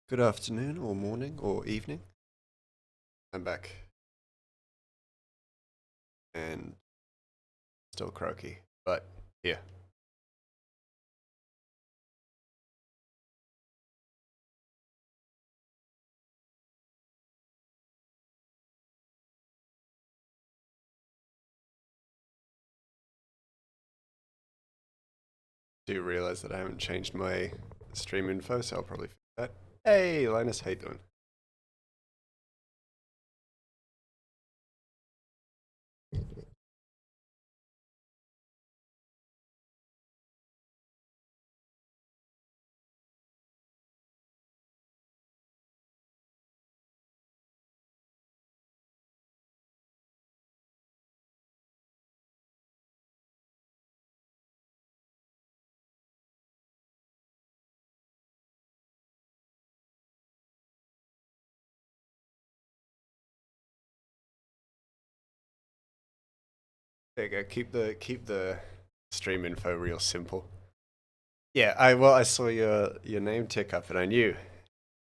Good afternoon, or morning, or evening. I'm back. And still croaky, but here. Do you realize that I haven't changed my stream info, so I'll probably fix that. Hey, Linus, how you doing? There you go. Keep the stream info real simple. Yeah, I saw your name tick up, and I knew.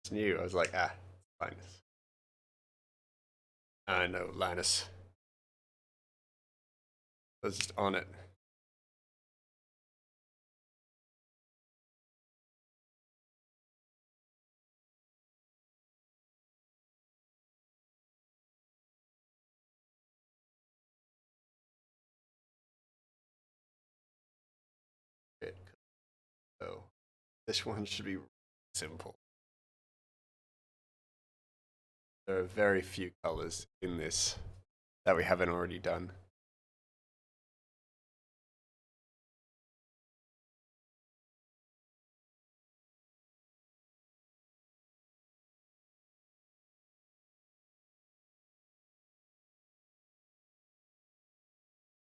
It's new. I was like, Linus. I know, Linus. I was just on it. So this one should be simple. There are very few colors in this that we haven't already done.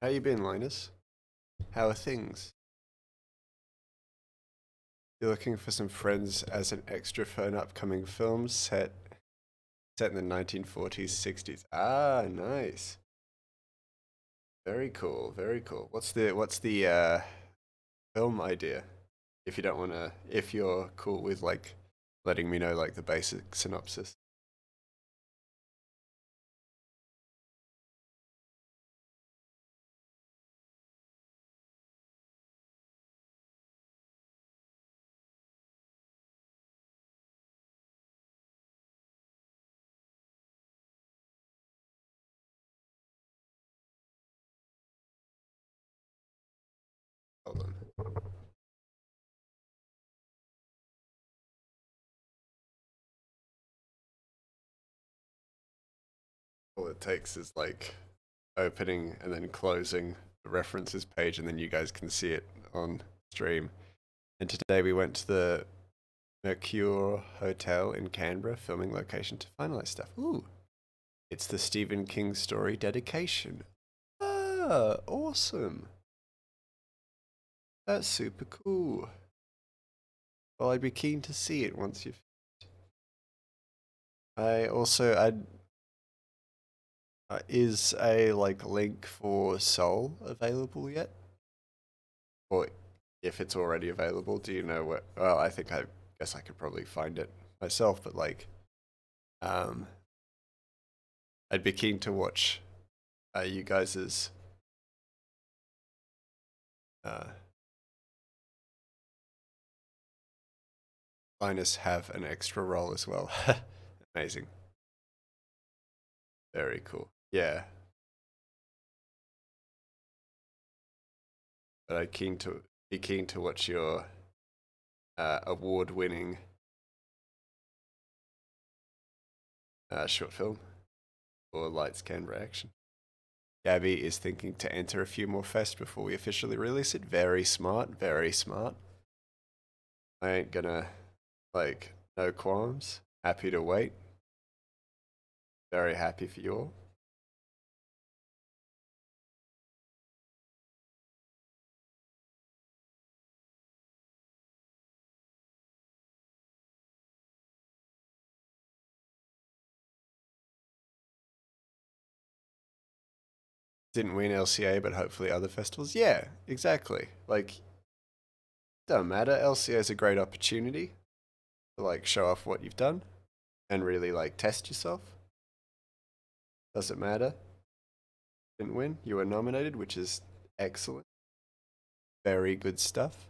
How you been, Linus? How are things? You're looking for some friends as an extra for an upcoming film set in the 1940s, 60s. Ah, nice. Very cool, very cool. What's the film idea? If you don't wanna, if you're cool with like letting me know like the basic synopsis. Hold on. All it takes is like opening and then closing the references page, and then you guys can see it on stream. And today we went to the Mercure Hotel in Canberra, filming location to finalize stuff. Ooh, it's the Stephen King story dedication. Ah, awesome. That's super cool. Well, I'd be keen to see it once you've. I is a like link for Soul available yet? Or if it's already available, do you know what? Well, I guess I could probably find it myself, but like, um, I'd be keen to watch you guys's uh, Linus have an extra role as well. Amazing. Very cool. Yeah. But I keen to be keen to watch your award-winning short film for Lights Camera Action. Gabby is thinking to enter a few more fests before we officially release it. Very smart, very smart. I ain't gonna, like, no qualms. Happy to wait. Very happy for you all. Didn't win LCA, but hopefully other festivals. Yeah, exactly. Like, don't matter. LCA is a great opportunity. to like show off what you've done and really like test yourself. Doesn't matter. Didn't win. You were nominated, which is excellent. Very good stuff.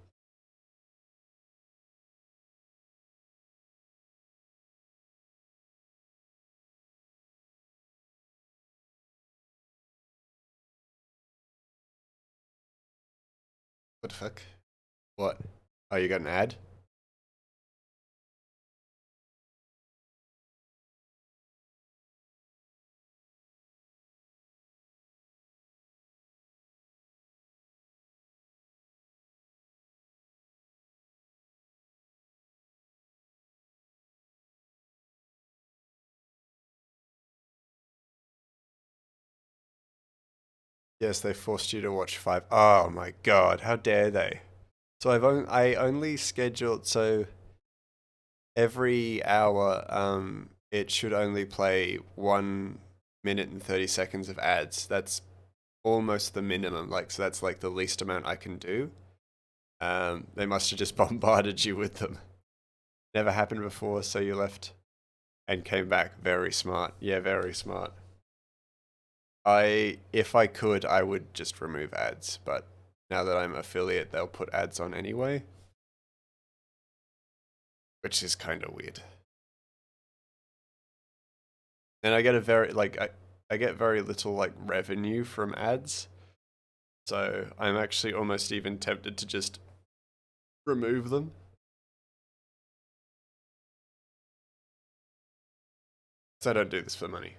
What the fuck? What? Oh, you got an ad? Yes, they forced you to watch five. Oh my god, how dare they? So I only scheduled so every hour it should only play 1 minute and 30 seconds of ads. That's almost the minimum. Like so that's like the least amount I can do. They must have just bombarded you with them. Never happened before, so you left and came back. Very smart. Yeah, very smart. If I could, I would just remove ads, but now that I'm affiliate, they'll put ads on anyway, which is kind of weird. And I get a very like I get very little like revenue from ads, so I'm actually almost even tempted to just remove them. So I don't do this for money,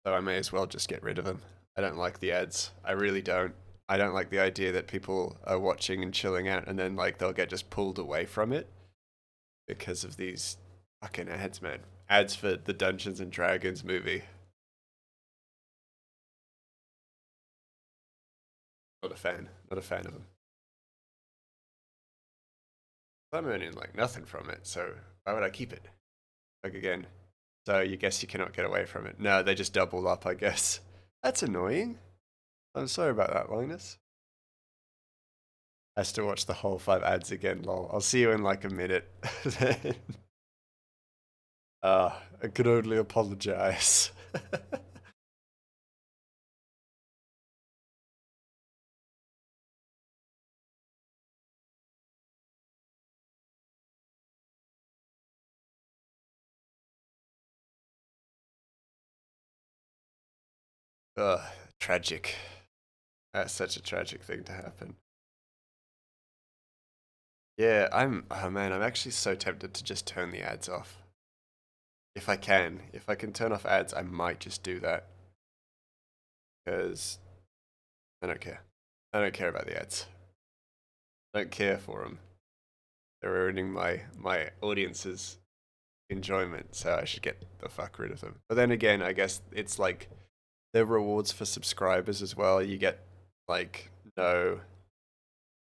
so I may as well just get rid of them. I don't like the ads. I really don't. I don't like the idea that people are watching and chilling out, and then like they'll get just pulled away from it because of these fucking ads, man. Ads for the Dungeons and Dragons movie. Not a fan. Not a fan of them. I'm earning like nothing from it, so why would I keep it? Like again. So you guess you cannot get away from it. No, they just double up, I guess. That's annoying. I'm sorry about that, Linus. Has to watch the whole 5 ads again, lol. I'll see you in like a minute. I could only apologize. Tragic. That's such a tragic thing to happen. Yeah, oh man, I'm actually so tempted to just turn the ads off. If I can. If I can turn off ads, I might just do that. Because I don't care. I don't care about the ads. I don't care for them. They're ruining my audience's enjoyment, so I should get the fuck rid of them. But then again, I guess it's like they're rewards for subscribers as well. You get like no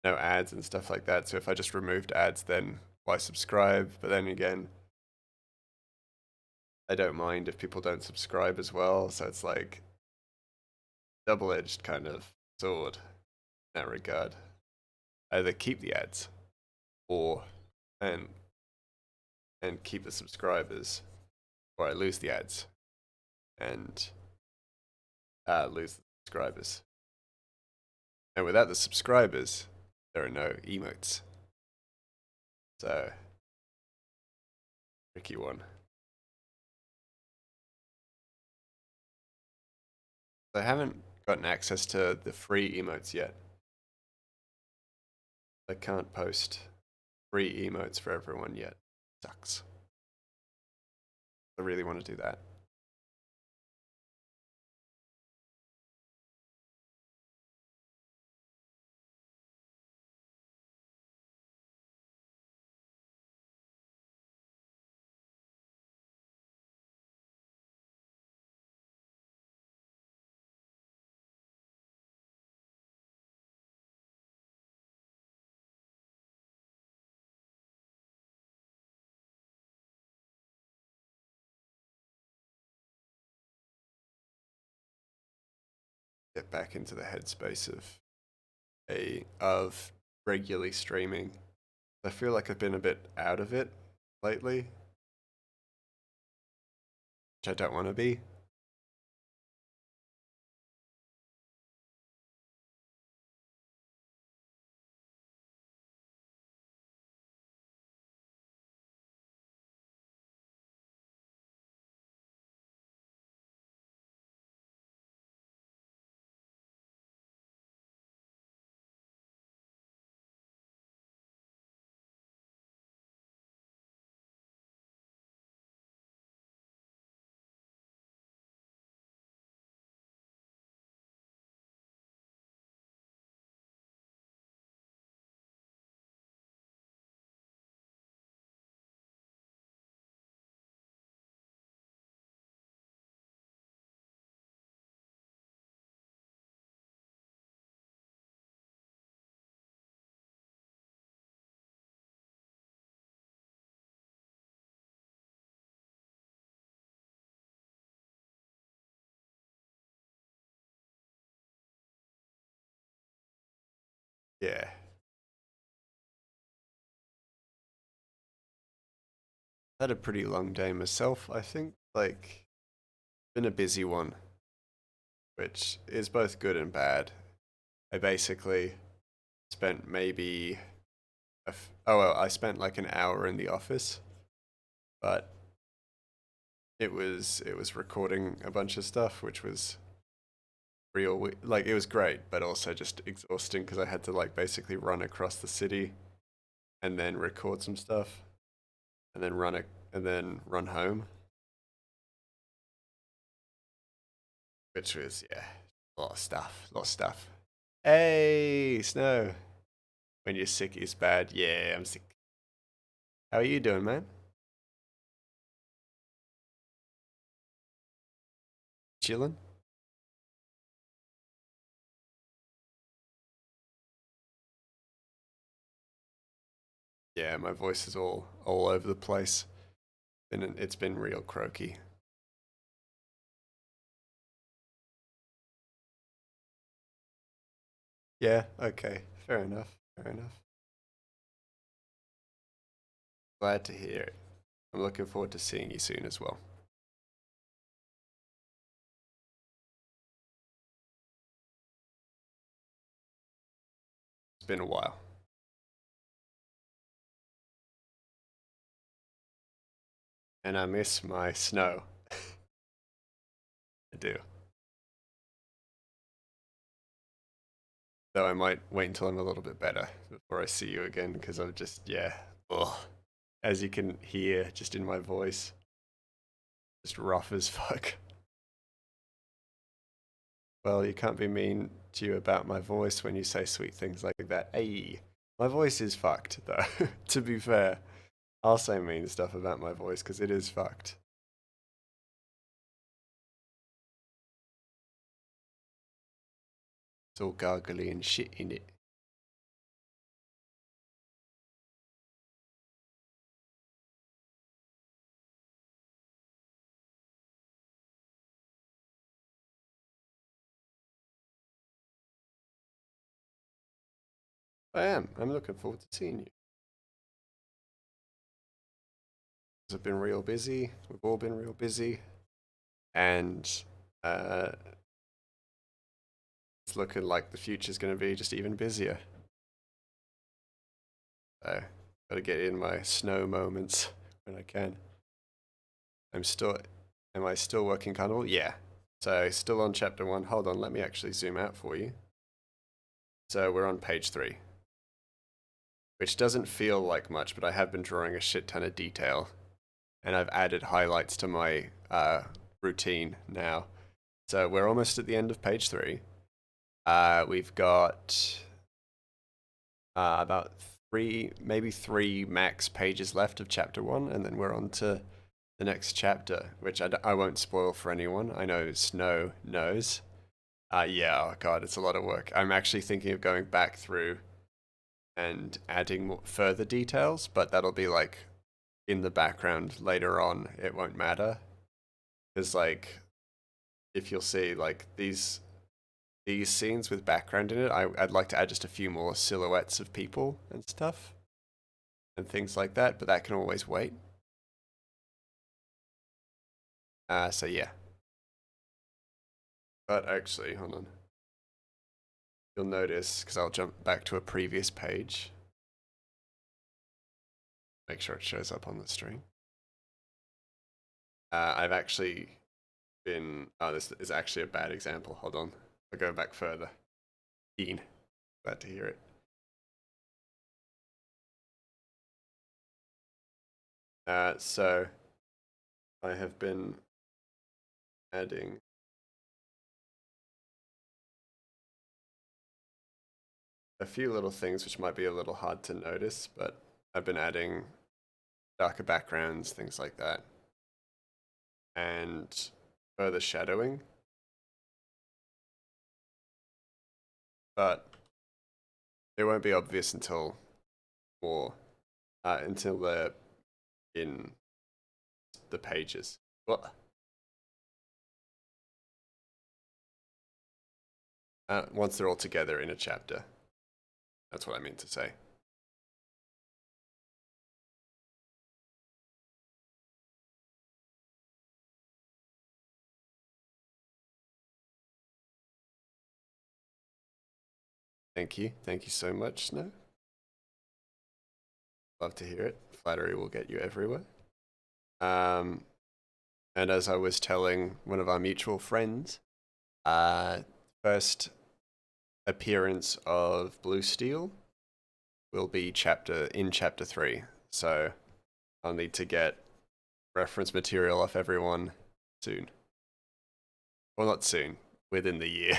ads and stuff like that. So if I just removed ads, then why subscribe? But then again, I don't mind if people don't subscribe as well. So it's like double-edged kind of sword in that regard. Either keep the ads or and keep the subscribers, or I lose the ads and lose the subscribers. And without the subscribers, there are no emotes. So, tricky one. I haven't gotten access to the free emotes yet. I can't post free emotes for everyone yet. Sucks. I really want to do that. Get back into the headspace of regularly streaming. I feel like I've been a bit out of it lately, which I don't want to be. Yeah. Had a pretty long day myself, I think. Like, been a busy one, which is both good and bad. I basically spent maybe oh well, I spent like an hour in the office, but it was recording a bunch of stuff, which was like it was great, but also just exhausting because I had to like basically run across the city and then record some stuff and then run home, which was yeah, a lot of stuff, a lot of stuff. Hey, Snow. When you're sick is bad. Yeah, I'm sick. How are you doing, man? Chilling? Yeah, my voice is all over the place. It's been real croaky. Yeah, okay. Fair enough. Fair enough. Glad to hear it. I'm looking forward to seeing you soon as well. It's been a while. And I miss my snow. I do. Though I might wait until I'm a little bit better before I see you again because I'm just, yeah. Ugh. As you can hear just in my voice, just rough as fuck. Well, you can't be mean to you about my voice when you say sweet things like that. Hey, my voice is fucked, though. To be fair, I'll say mean stuff about my voice because it is fucked. It's all gargly and shit in it. I am. I'm looking forward to seeing you. I've been real busy. We've all been real busy, and uh, it's looking like the future's going to be just even busier. So, gotta get in my snow moments when I can. I'm still, am I still working Carnival? Yeah. So still on chapter 1. Hold on, let me actually zoom out for you. So we're on page 3, which doesn't feel like much, but I have been drawing a shit ton of detail, and I've added highlights to my routine now. So we're almost at the end of page 3. We've got about maybe three max pages left of chapter 1, and then we're on to the next chapter, which I won't spoil for anyone. I know Snow knows. Yeah, oh god, it's a lot of work. I'm actually thinking of going back through and adding further details, but that'll be like in the background later on. It won't matter. Because like, if you'll see like these scenes with background in it, I'd like to add just a few more silhouettes of people and stuff and things like that, but that can always wait. So yeah. But actually, hold on. You'll notice, because I'll jump back to a previous page. Make sure it shows up on the screen. I've actually been... Oh, this is actually a bad example. Hold on. I'll go back further. Ian. Glad to hear it. So I have been adding a few little things which might be a little hard to notice, but I've been adding darker backgrounds, things like that, and further shadowing. But it won't be obvious until they're in the pages. What? Once they're all together in a chapter. That's what I mean to say. Thank you. Thank you so much, Snow. Love to hear it. Flattery will get you everywhere. And as I was telling one of our mutual friends, first appearance of Blue Steel will be chapter 3. So I'll need to get reference material off everyone soon. Well, not soon, within the year.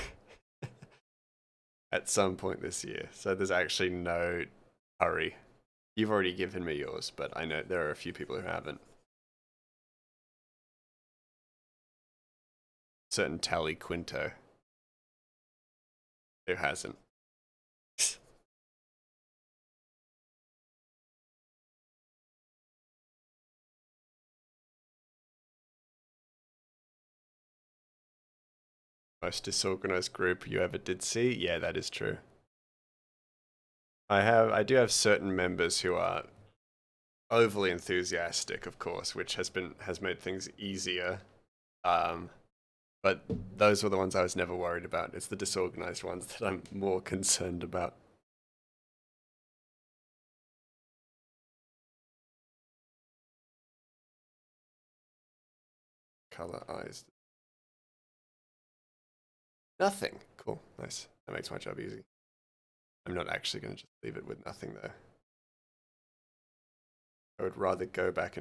At some point this year. So there's actually no hurry. You've already given me yours, but I know there are a few people who haven't. Certain Tally Quinto, who hasn't. Most disorganized group you ever did see? Yeah, that is true. I do have certain members who are overly enthusiastic, of course, which has made things easier. But those were the ones I was never worried about. It's the disorganized ones that I'm more concerned about. Color eyes. Nothing. Cool. Nice. That makes my job easy. I'm not actually going to just leave it with nothing, though. I would rather go back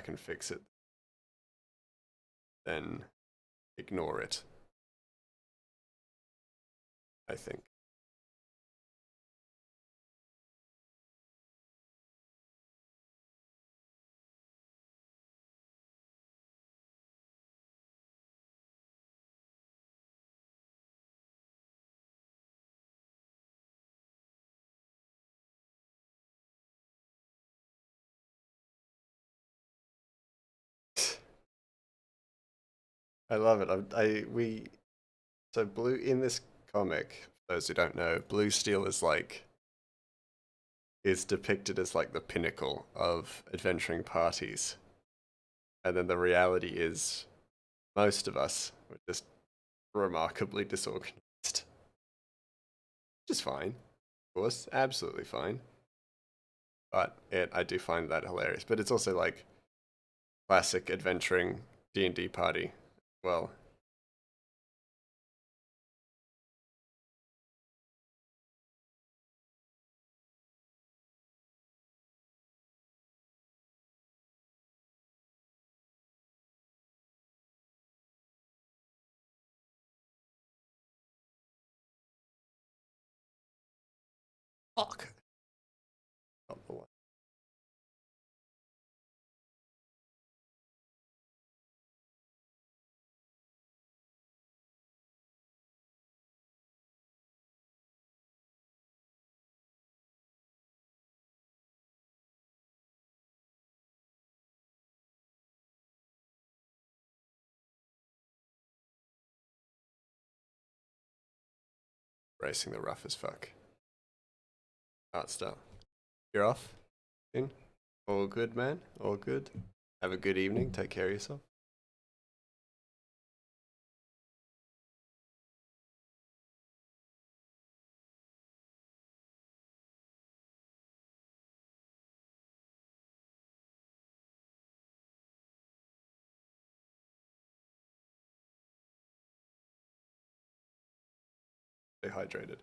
and fix it than ignore it, I think. I love it. So blue in this comic, for those who don't know, Blue Steel is depicted as like the pinnacle of adventuring parties. And then the reality is most of us were just remarkably disorganized. Which is fine. Of course, absolutely fine. But I do find that hilarious. But it's also like classic adventuring D&D party. Well, fuck. Not the one. Racing the rough as fuck. Art style. You're off? In? All good, man? All good? Have a good evening. Take care of yourself. Stay hydrated.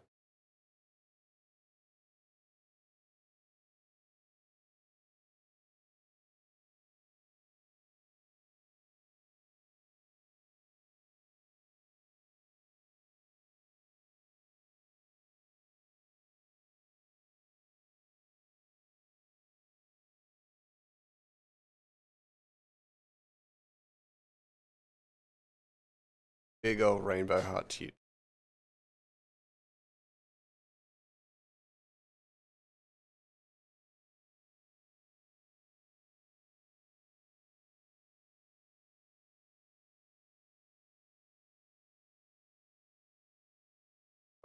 Big old rainbow heart to you.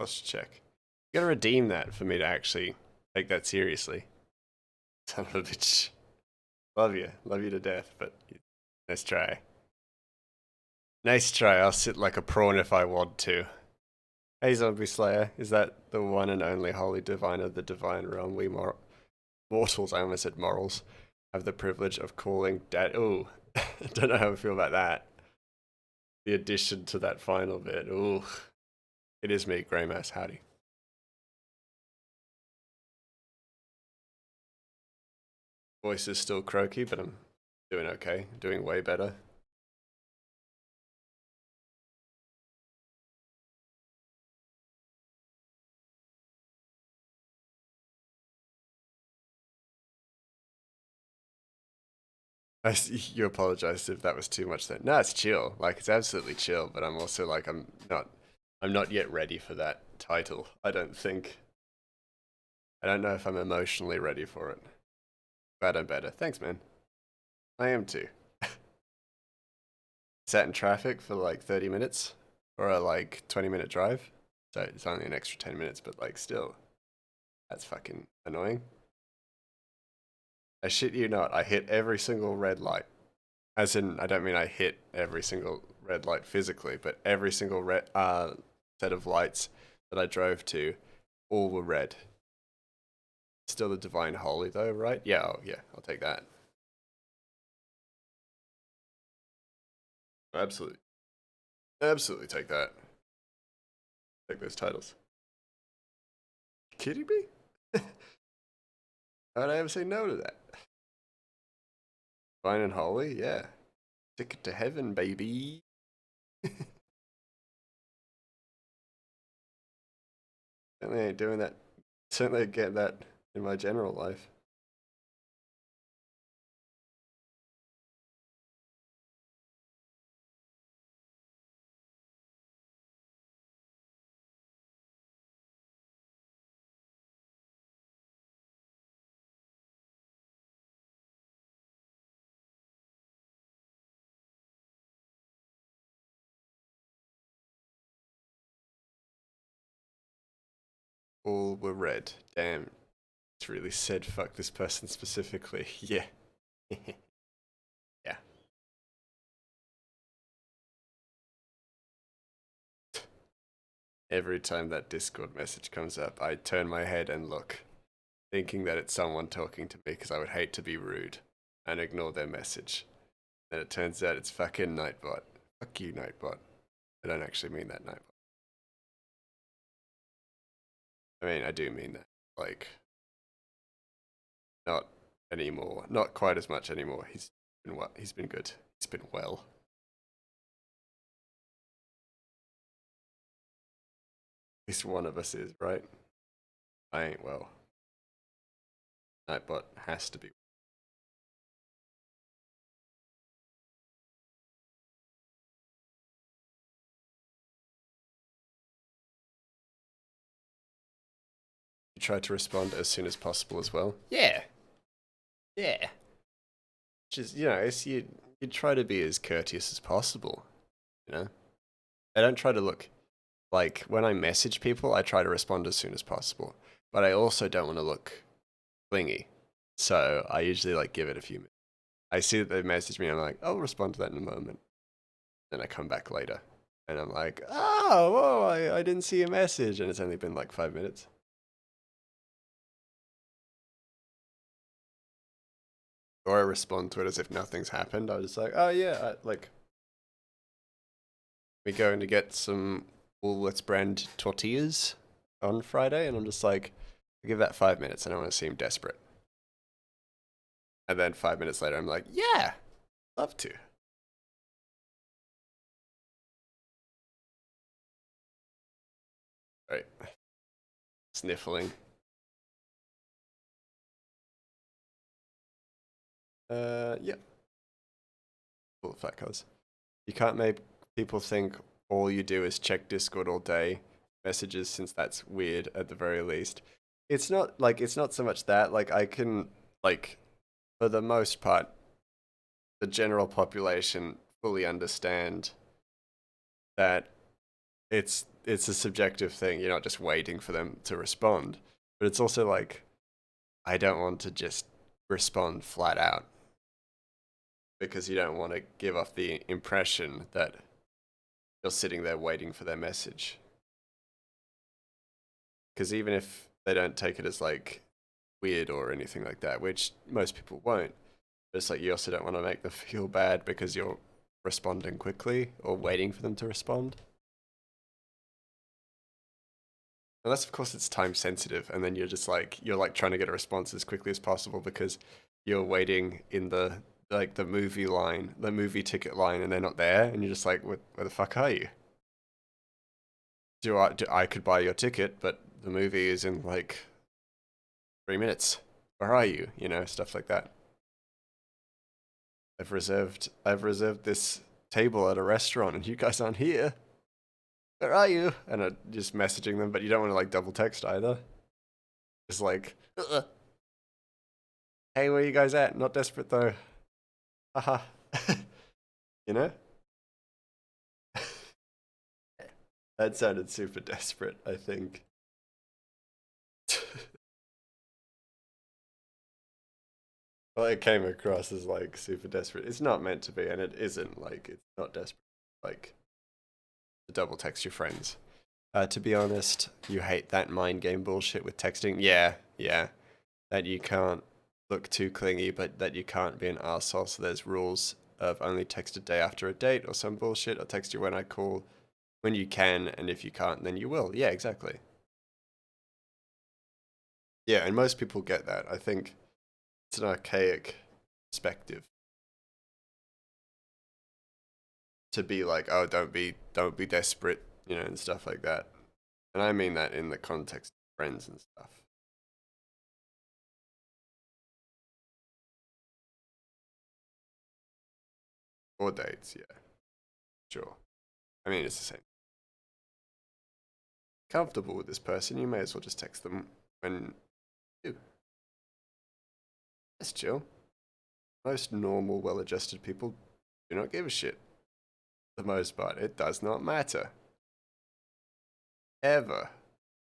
Let's check. You gotta redeem that for me to actually take that seriously. Son of a bitch. Love you to death, but nice try. Nice try. I'll sit like a prawn if I want to. Hey, Zombie Slayer, is that the one and only holy divine of the divine realm? We mortals, I almost said morals, have the privilege of calling dad. Ooh, don't know how I feel about that. The addition to that final bit. Ooh, it is me, Greymass. Howdy. Voice is still croaky, but I'm doing okay. Doing way better. You apologized if that was too much then. No, it's chill. Like, it's absolutely chill, but I'm also like, I'm not yet ready for that title. I don't think. I don't know if I'm emotionally ready for it. But I'm better. Thanks, man. I am too. Sat in traffic for like 30 minutes or a like 20-minute drive. So it's only an extra 10 minutes, but like still, that's fucking annoying. I shit you not, I hit every single red light. As in, I don't mean I hit every single red light physically, but every single set of lights that I drove to, all were red. Still the divine holy though, right? Yeah, oh yeah, I'll take that. Absolutely. Absolutely take that. Take those titles. Kidding me? How'd I ever say no to that? Divine and holy, yeah. Ticket to heaven, baby. Certainly ain't doing that. Certainly get that in my general life. All were red. Damn. It's really said fuck this person specifically. Yeah. Yeah. Every time that Discord message comes up, I turn my head and look, thinking that it's someone talking to me because I would hate to be rude and ignore their message. And it turns out it's fucking Nightbot. Fuck you, Nightbot. I don't actually mean that, Nightbot. I mean, I do mean that. Like, not anymore. Not quite as much anymore. He's been what? He's been good. He's been well. At least one of us is, right? I ain't well. Nightbot has to be. You try to respond as soon as possible as well. Yeah. Yeah. Just, you know, it's you try to be as courteous as possible, you know? I don't try to look like when I message people, I try to respond as soon as possible. But I also don't want to look clingy. So I usually like give it a few minutes. I see that they message me and I'm like, I'll respond to that in a moment. Then I come back later and I'm like, oh, whoa, I didn't see a message. And it's only been like 5 minutes. Or I respond to it as if nothing's happened. I was just like, oh yeah, like, we're going to get some Woolworths brand tortillas on Friday. And I'm just like, I give that 5 minutes and I want to seem desperate. And then 5 minutes later, I'm like, yeah, love to. Right. Sniffling. Yeah. Cool fat cuz. You can't make people think all you do is check Discord all day, messages, since that's weird at the very least. It's not so much that, like, I can, like, for the most part, the general population fully understand that it's a subjective thing. You're not just waiting for them to respond. But it's also like, I don't want to just respond flat out because you don't want to give off the impression that you're sitting there waiting for their message. Because even if they don't take it as like weird or anything like that, which most people won't, but it's like you also don't want to make them feel bad because you're responding quickly or waiting for them to respond. Unless of course it's time sensitive and then you're like trying to get a response as quickly as possible because you're waiting in the like the movie line, the movie ticket line, and they're not there and you're just like, where the fuck are you? I could buy your ticket, but the movie is in like 3 minutes. Where are you? You know, stuff like that. I've reserved this table at a restaurant and you guys aren't here. Where are you? And I'm just messaging them, but you don't want to like double text either. It's like, hey, where you guys at? Not desperate though. Haha. You know? That sounded super desperate, I think. Well, it came across as like super desperate. It's not meant to be, and it isn't. Like, it's not desperate. Like, to double text your friends. To be honest, you hate that mind game bullshit with texting. Yeah, yeah. That you can't look too clingy, but that you can't be an arsehole. So there's rules of only text a day after a date or some bullshit, or text you when I call when you can, and if you can't, then you will. Yeah, exactly. Yeah, and most people get that. I think it's an archaic perspective to be like, oh, don't be desperate, you know, and stuff like that. And I mean that in the context of friends and stuff. Or dates, yeah, sure. I mean, it's the same. Comfortable with this person, you may as well just text them when you do. That's chill. Most normal, well-adjusted people do not give a shit. For the most part, it does not matter. Ever.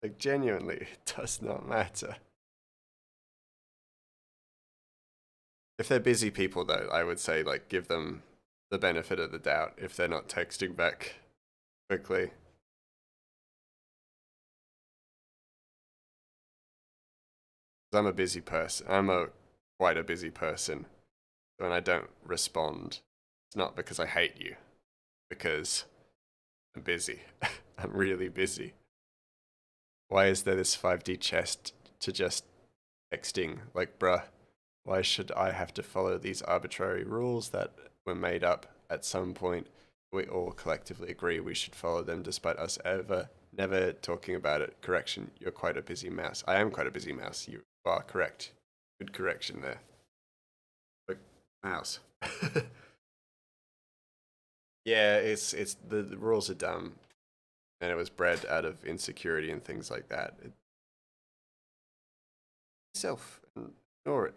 Like, genuinely, it does not matter. If they're busy people, though, I would say, like, give them the benefit of the doubt if they're not texting back quickly. I'm a busy person. Quite a busy person. So when I don't respond, it's not because I hate you, because I'm busy. I'm really busy. Why is there this 5D chest to just texting? Like, bruh, why should I have to follow these arbitrary rules that were made up at some point? We all collectively agree we should follow them despite us never talking about it. Correction, you're quite a busy mouse. I am quite a busy mouse. You are correct. Good correction there. But mouse. Yeah, it's the rules are dumb. And it was bred out of insecurity and things like that. Self, ignore it.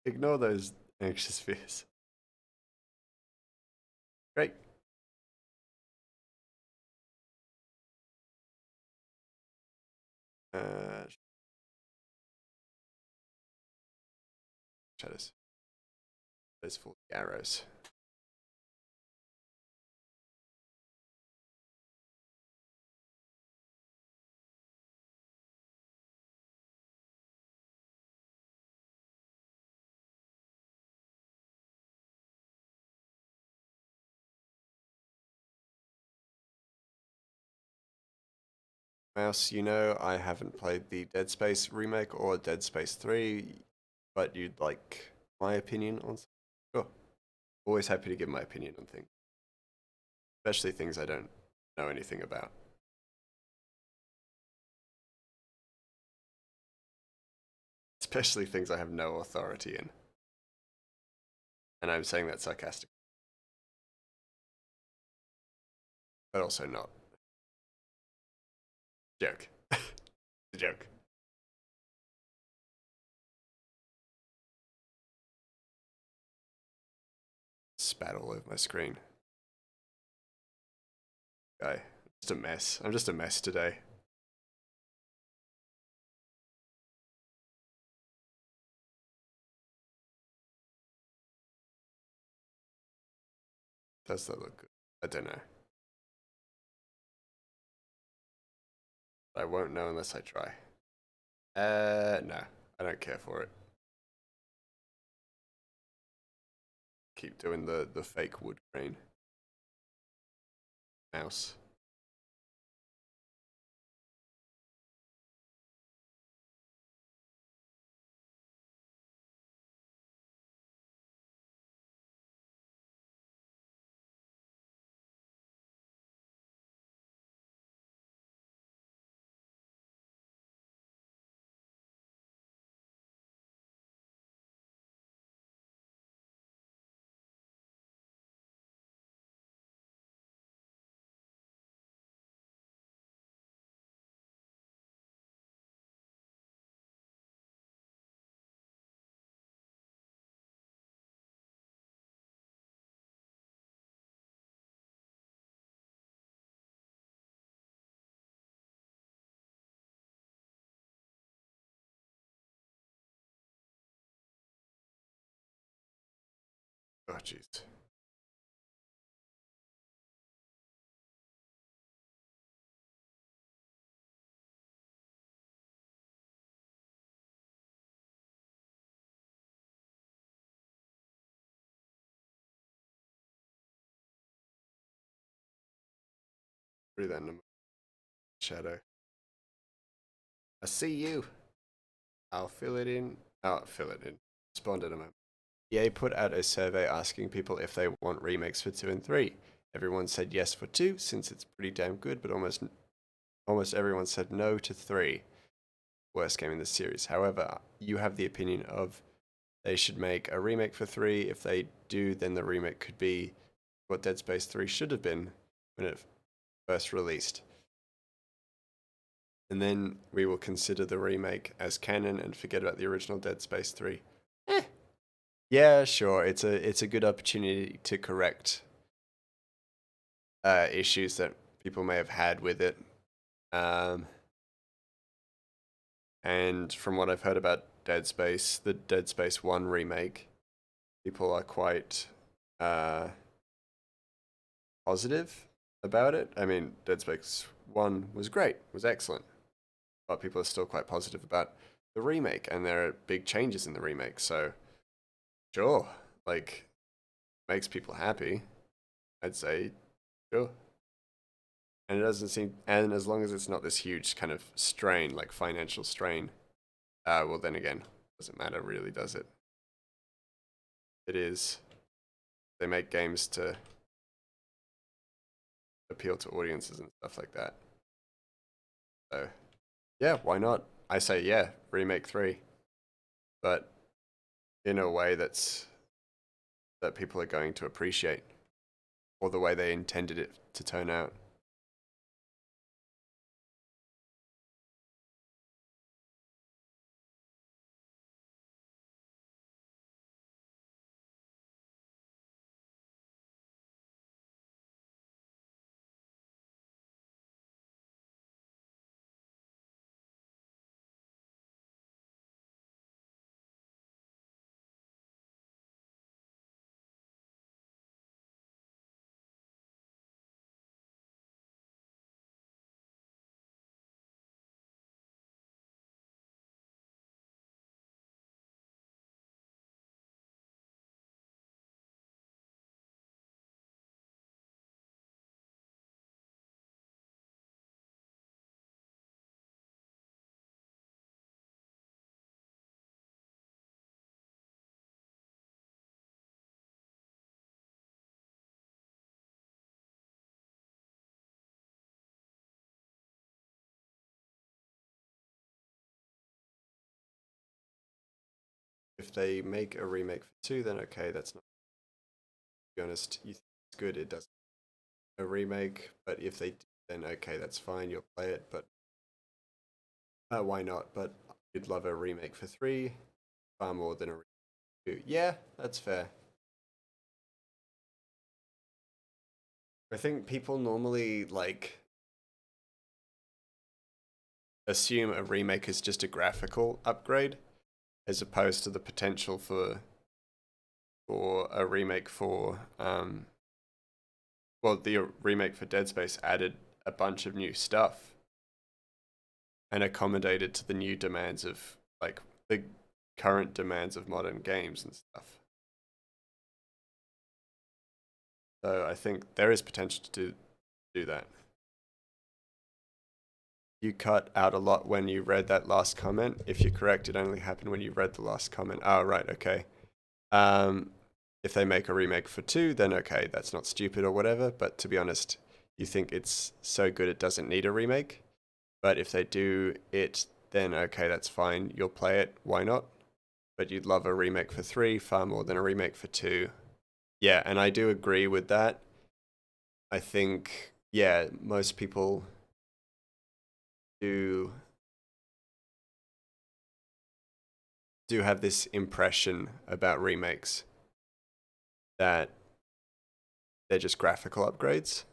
Ignore those anxious fears. Great. Uh, shadows. Those 40 arrows. Mouse, you know I haven't played the Dead Space remake or Dead Space 3, but you'd like my opinion on something? Sure. Always happy to give my opinion on things, especially things I don't know anything about. Especially things I have no authority in. And I'm saying that sarcastically, but also not. Joke. A joke. Spat all over my screen. Guy, just a mess. I'm just a mess today. Does that look good? I don't know. I won't know unless I try. No. I don't care for it. Keep doing the fake wood grain. Mouse. Oh, jeez. Breathe in. Shadow. I see you. I'll fill it in. Oh, fill it in. Respond in a moment. EA put out a survey asking people if they want remakes for 2 and 3. Everyone said yes for 2, since it's pretty damn good, but almost everyone said no to 3. Worst game in the series. However, you have the opinion of they should make a remake for 3. If they do, then the remake could be what Dead Space 3 should have been when it first released. And then we will consider the remake as canon and forget about the original Dead Space 3. Yeah, sure. It's a good opportunity to correct issues that people may have had with it. And from what I've heard about Dead Space, the Dead Space 1 remake, people are quite positive about it. I mean, Dead Space 1 was great, was excellent, but people are still quite positive about the remake, and there are big changes in the remake, so sure, like, makes people happy, I'd say, sure. And it doesn't seem, and as long as it's not this huge kind of strain, like financial strain, well then again, doesn't matter really, does it? It is. They make games to appeal to audiences and stuff like that. So, yeah, why not? I say, yeah, remake 3. But in a way that people are going to appreciate, or the way they intended it to turn out. if they make a remake for 2, then okay, that's not, to be honest, you think it's good, it doesn't a remake, but if they do, then okay, that's fine, you'll play it, but why not? But you'd love a remake for 3 far more than a remake for 2. Yeah, that's fair. I think people normally like assume a remake is just a graphical upgrade, as opposed to the potential for a remake for well, the remake for Dead Space added a bunch of new stuff and accommodated to the new demands of like the current demands of modern games and stuff. So I think there is potential to do that. You cut out a lot when you read that last comment. If you're correct, it only happened when you read the last comment. Oh, right, okay. If they make a remake for 2, then okay, that's not stupid or whatever. But to be honest, you think it's so good it doesn't need a remake. But if they do it, then okay, that's fine. You'll play it. Why not? But you'd love a remake for 3 far more than a remake for 2. Yeah, and I do agree with that. I think, yeah, most people do have this impression about remakes that they're just graphical upgrades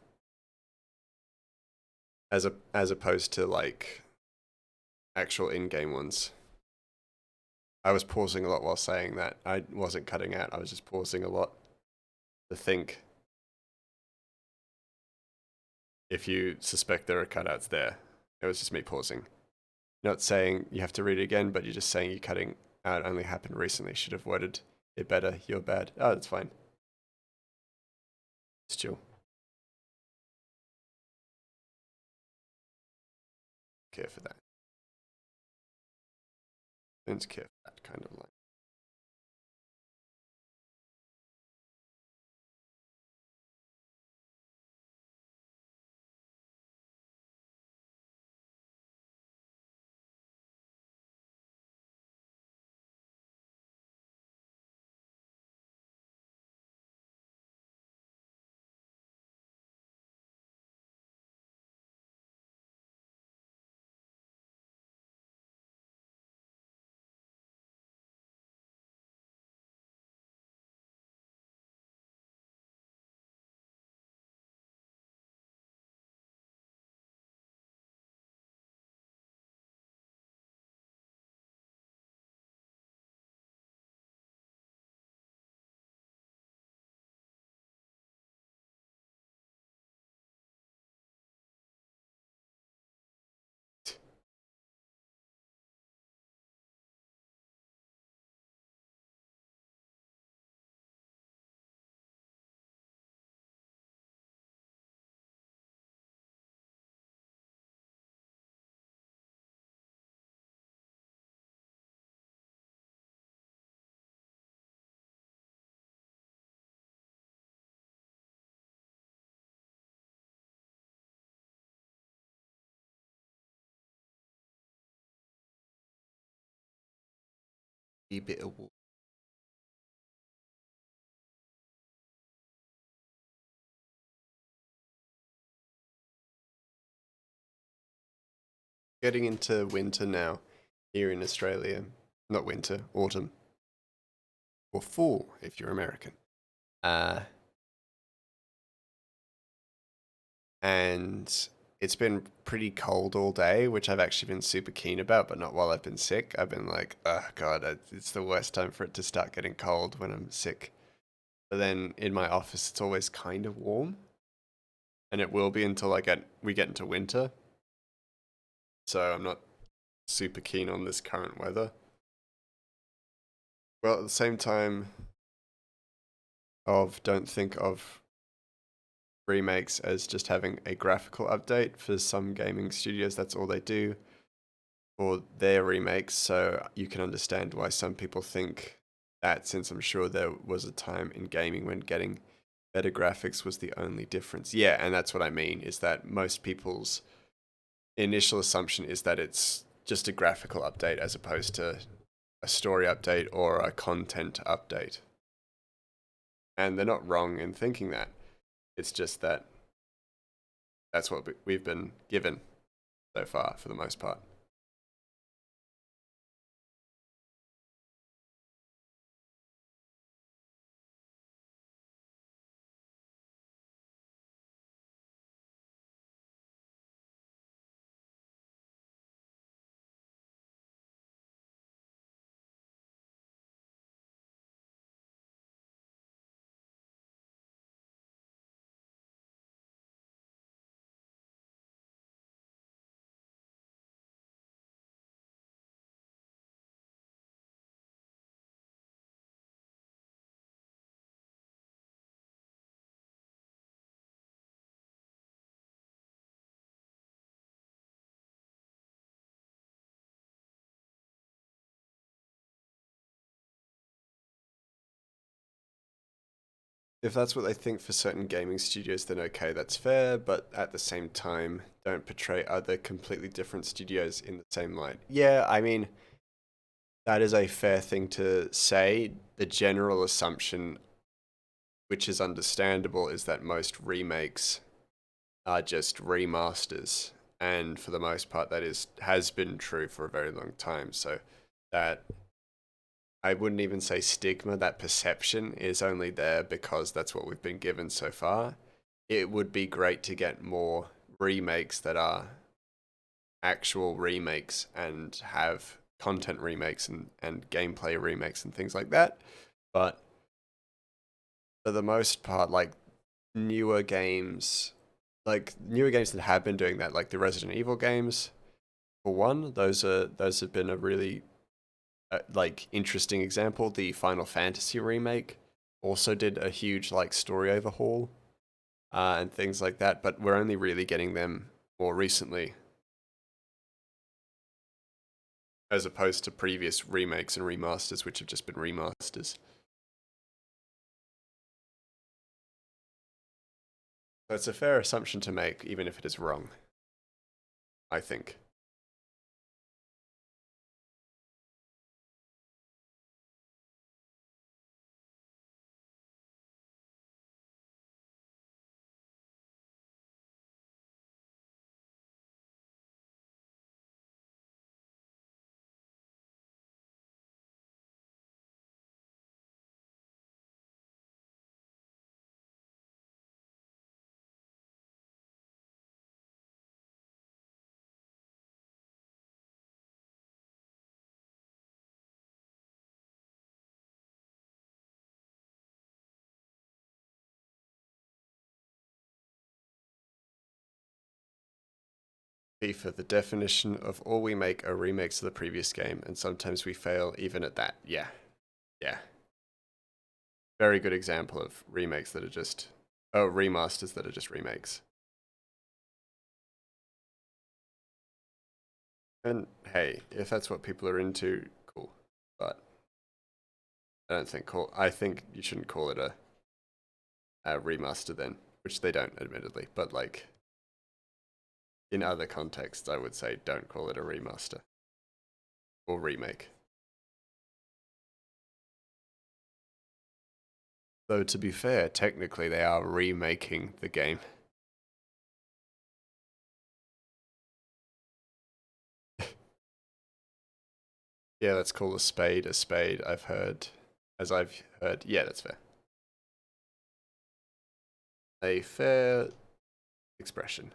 as opposed to like actual in-game ones. I was pausing a lot while saying that. I wasn't cutting out. I was just pausing a lot to think if you suspect there are cutouts there. It was just me pausing. Not saying you have to read it again, but you're just saying you're cutting out only happened recently. Should have worded it better. You're bad. Oh, that's fine. It's chill. Care for that. Don't care for that kind of like. A bit of getting into winter now here in Australia. Not winter, autumn. Or fall if you're American. And it's been pretty cold all day, which I've actually been super keen about, but not while I've been sick. I've been like, oh god, it's the worst time for it to start getting cold when I'm sick. But then in my office, it's always kind of warm, and it will be until we get into winter. So I'm not super keen on this current weather. Well, at the same time, don't think of remakes as just having a graphical update. For some gaming studios, that's all they do for their remakes, so you can understand why some people think that, since I'm sure there was a time in gaming when getting better graphics was the only difference. Yeah, and that's what I mean, is that most people's initial assumption is that it's just a graphical update as opposed to a story update or a content update. And they're not wrong in thinking that. It's just that that's what we've been given so far, for the most part. If that's what they think for certain gaming studios, then okay, that's fair, but at the same time, don't portray other completely different studios in the same light. Yeah, I mean, that is a fair thing to say. The general assumption, which is understandable, is that most remakes are just remasters. And for the most part, that has been true for a very long time. So that, I wouldn't even say stigma, that perception is only there because that's what we've been given so far. It would be great to get more remakes that are actual remakes and have content remakes and gameplay remakes and things like that. But for the most part, newer games, newer games that have been doing that, like the Resident Evil games, for one, those have been a really interesting example. The Final Fantasy remake also did a huge story overhaul and things like that, but we're only really getting them more recently, as opposed to previous remakes and remasters, which have just been remasters. So it's a fair assumption to make, even if it is wrong, I think. FIFA, the definition of all we make are remakes of the previous game, and sometimes we fail even at that. Yeah. Yeah. Very good example of remakes that are just, oh, remasters that are just remakes. And hey, if that's what people are into, cool. But I think you shouldn't call it a remaster then, which they don't, admittedly. But in other contexts, I would say don't call it a remaster or remake. Though to be fair, technically they are remaking the game. Yeah, let's call a spade, I've heard. Yeah, that's fair. A fair expression.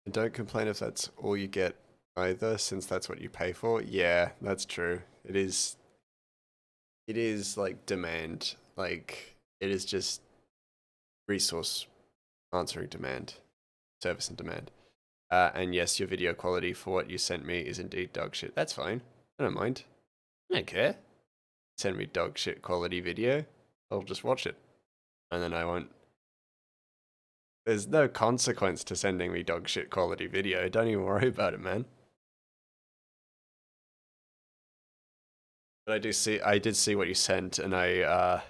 And don't complain if that's all you get either, since that's what you pay for. Yeah, that's true. It is like demand. Like, it is just resource answering demand, service and demand. And yes, your video quality for what you sent me is indeed dog shit. That's fine. I don't mind. I don't care. Send me dog shit quality video. I'll just watch it. And then I won't. There's no consequence to sending me dog shit quality video. Don't even worry about it, man. But I did see what you sent, and I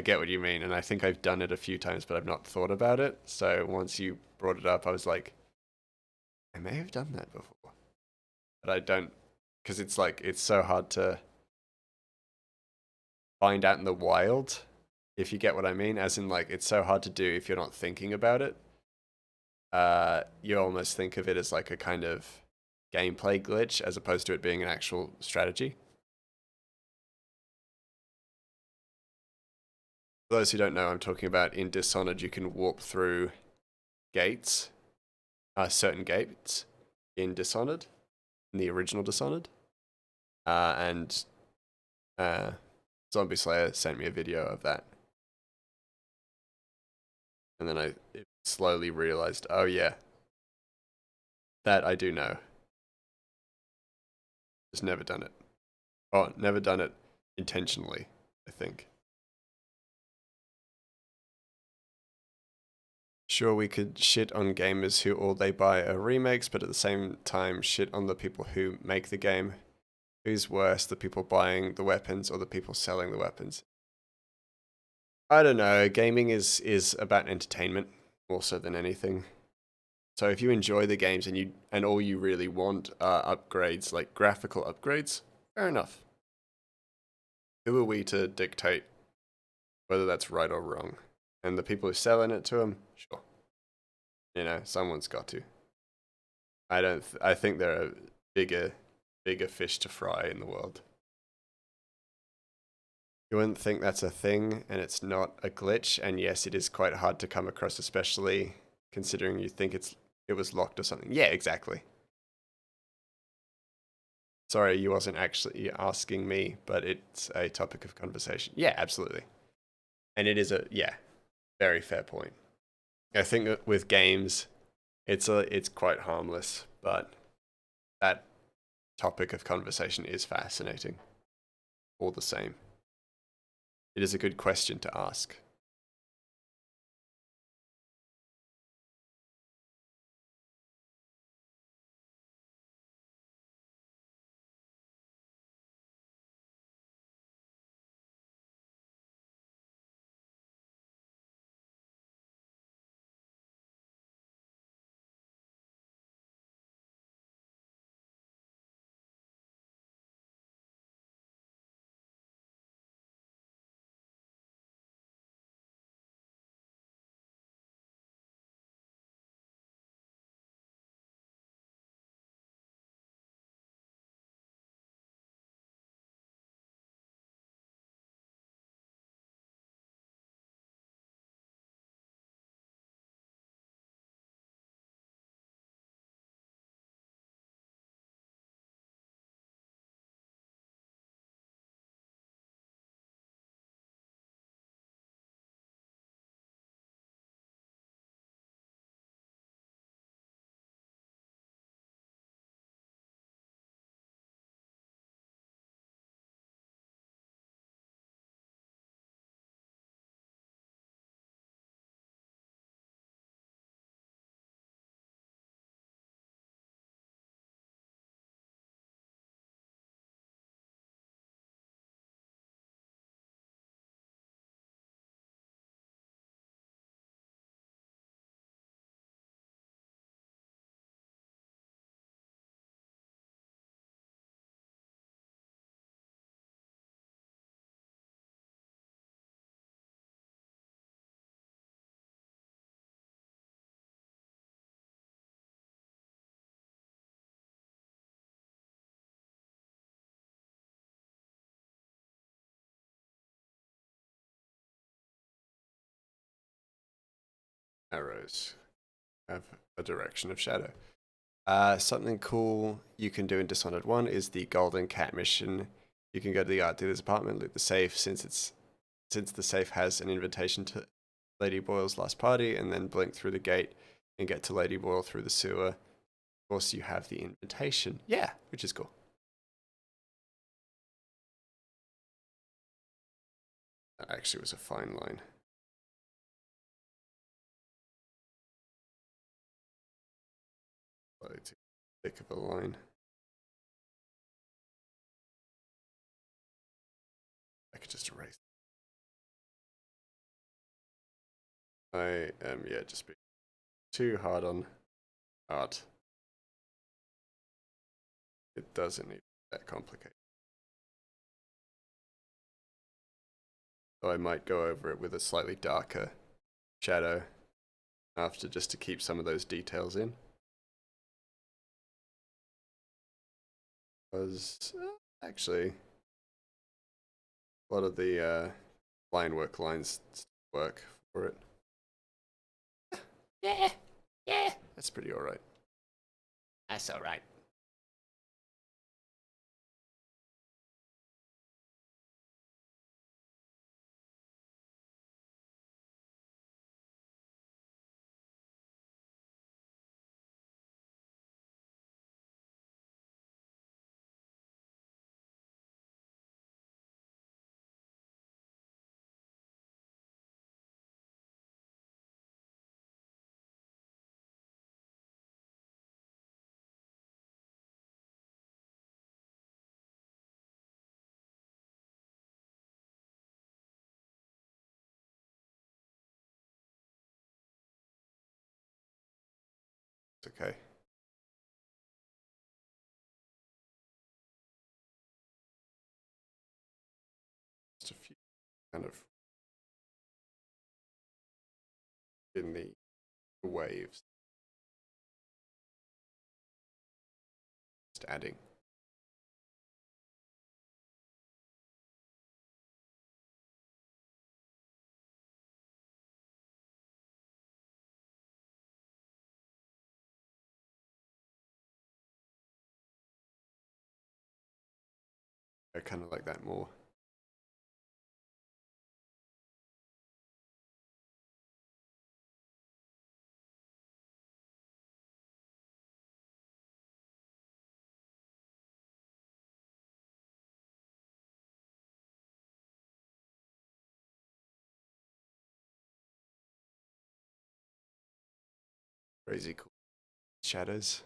get what you mean, and I think I've done it a few times, but I've not thought about it. So once you brought it up, I was like, I may have done that before, but I don't, because it's like, it's so hard to find out in the wild, if you get what I mean, as in like, it's so hard to do if you're not thinking about it. You almost think of it as like a kind of gameplay glitch as opposed to it being an actual strategy. For those who don't know, I'm talking about in Dishonored, you can warp through gates, certain gates in Dishonored, in the original Dishonored. And Zombie Slayer sent me a video of that. And then I slowly realized, oh yeah, that I do know. Just never done it. Oh, never done it intentionally, I think. Sure, we could shit on gamers who all they buy are remakes, but at the same time shit on the people who make the game. Who's worse, the people buying the weapons or the people selling the weapons? I don't know. Gaming is about entertainment more so than anything. So if you enjoy the games and all you really want are upgrades, like graphical upgrades, fair enough. Who are we to dictate whether that's right or wrong? And the people who selling it to them, sure. You know, someone's got to. I think there are bigger fish to fry in the world. You wouldn't think that's a thing, and it's not a glitch, and yes, it is quite hard to come across, especially considering you think it was locked or something. Yeah, exactly. Sorry, you wasn't actually asking me, but it's a topic of conversation. Yeah, absolutely. And it is yeah, very fair point. I think that with games, it's quite harmless, but that topic of conversation is fascinating all the same. It is a good question to ask. Arrows have a direction of shadow. Something cool you can do in Dishonored 1 is the Golden Cat mission. You can go to the art dealer's apartment, loot the safe since the safe has an invitation to Lady Boyle's last party, and then blink through the gate and get to Lady Boyle through the sewer. Of course, you have the invitation. Yeah, which is cool. That actually was a fine line. Slightly too thick of a line. I could just erase. I am, yeah, just being too hard on art. It doesn't need that complicated. So I might go over it with a slightly darker shadow after, just to keep some of those details in. Because actually, a lot of the line work lines work for it. Yeah, yeah. That's pretty alright. That's alright. It's okay. Just a few kind of in the waves. Just adding. I kind of like that more. Crazy cool shadows.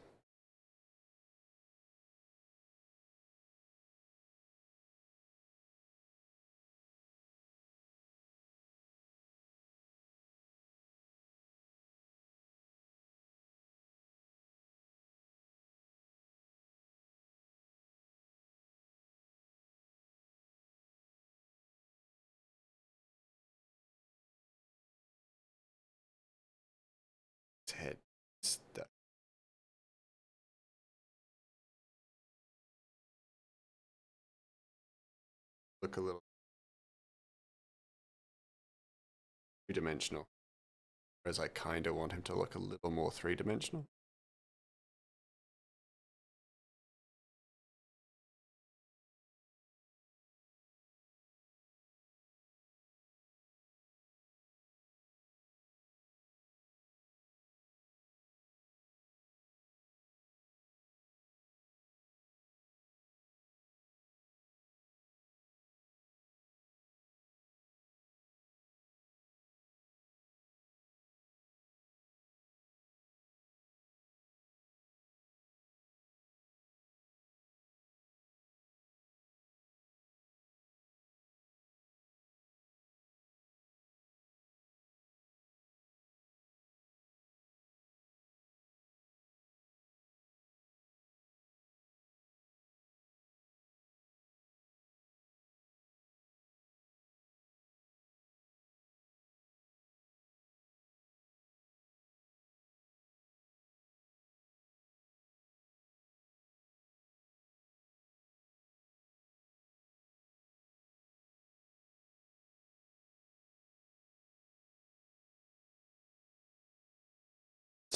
His head. Stuff. Look a little two-dimensional. Whereas I kind of want him to look a little more three-dimensional.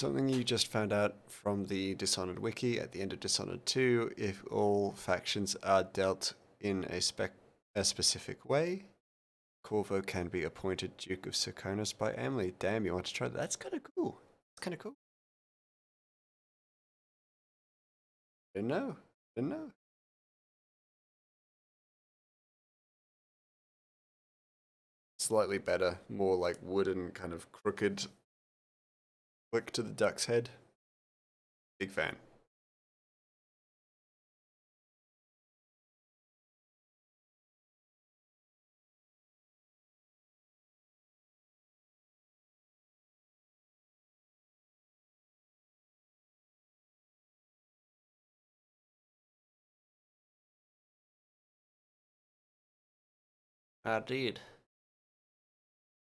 Something you just found out from the Dishonored wiki at the end of Dishonored 2, if all factions are dealt in a specific way, Corvo can be appointed Duke of Serkonos by Emily. Damn, you want to try that? That's kind of cool. That's kind of cool. Didn't know. Didn't know. Slightly better, more like wooden, kind of crooked flick to the duck's head. Big fan. I did.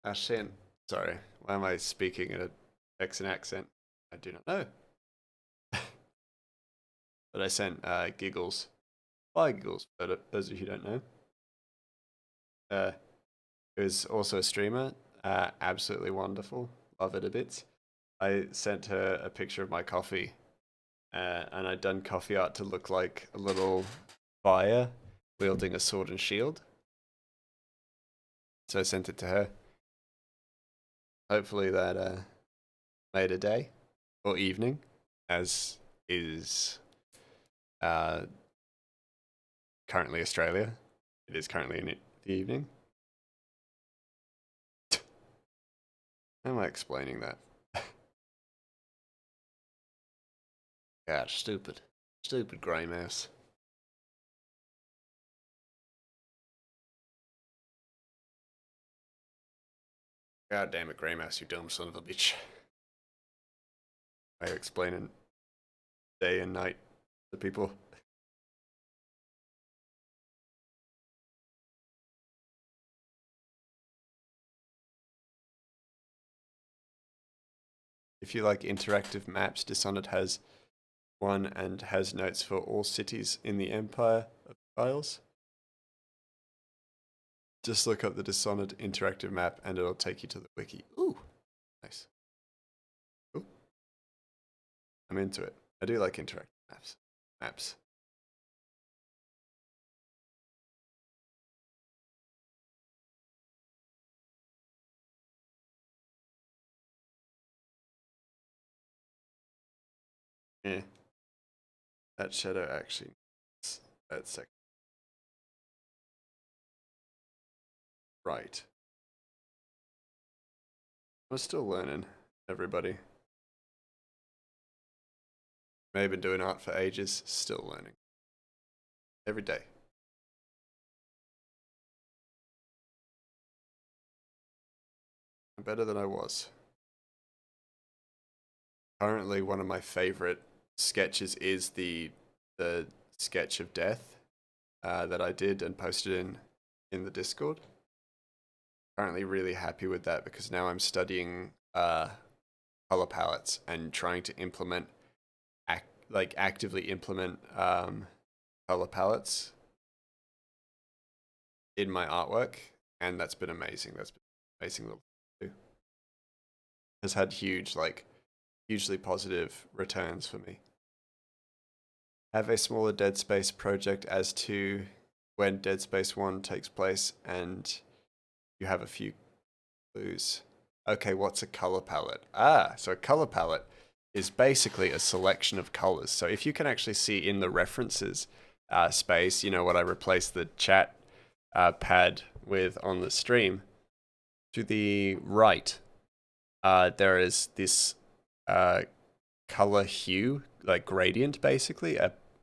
I sent. Sorry, why am I speaking in a Texan accent? I do not know. But I sent Giggles. Why Giggles? For those of you who don't know. It was also a streamer. Absolutely wonderful. Love it a bit. I sent her a picture of my coffee. And I'd done coffee art to look like a little fire wielding a sword and shield. So I sent it to her. Hopefully that made a day or evening, as is currently Australia. It is currently in the evening. How am I explaining that? God, stupid. Stupid grey mouse. God damn it, grey mouse, you dumb son of a bitch. I explaining day and night to people. If you like interactive maps, Dishonored has one and has notes for all cities in the Empire of Isles. Just look up the Dishonored interactive map and it'll take you to the wiki. Ooh, nice. Ooh. I'm into it. I do like interactive maps. Yeah. That shadow actually, that second. Right. I'm still learning, everybody. Maybe been doing art for ages, still learning. Every day. I'm better than I was. Currently, one of my favorite sketches is the sketch of death that I did and posted in the Discord. Currently really happy with that because now I'm studying color palettes and trying to implement actively implement color palettes in my artwork, and that's been amazing. That's been amazing little too. Has had hugely positive returns for me. Have a smaller Dead Space project as to when Dead Space 1 takes place, and you have a few clues. Okay, what's a color palette? So a color palette is basically a selection of colors. So if you can actually see in the references space, you know what I replaced the chat pad with on the stream, to the right, there is this color hue, like gradient, basically,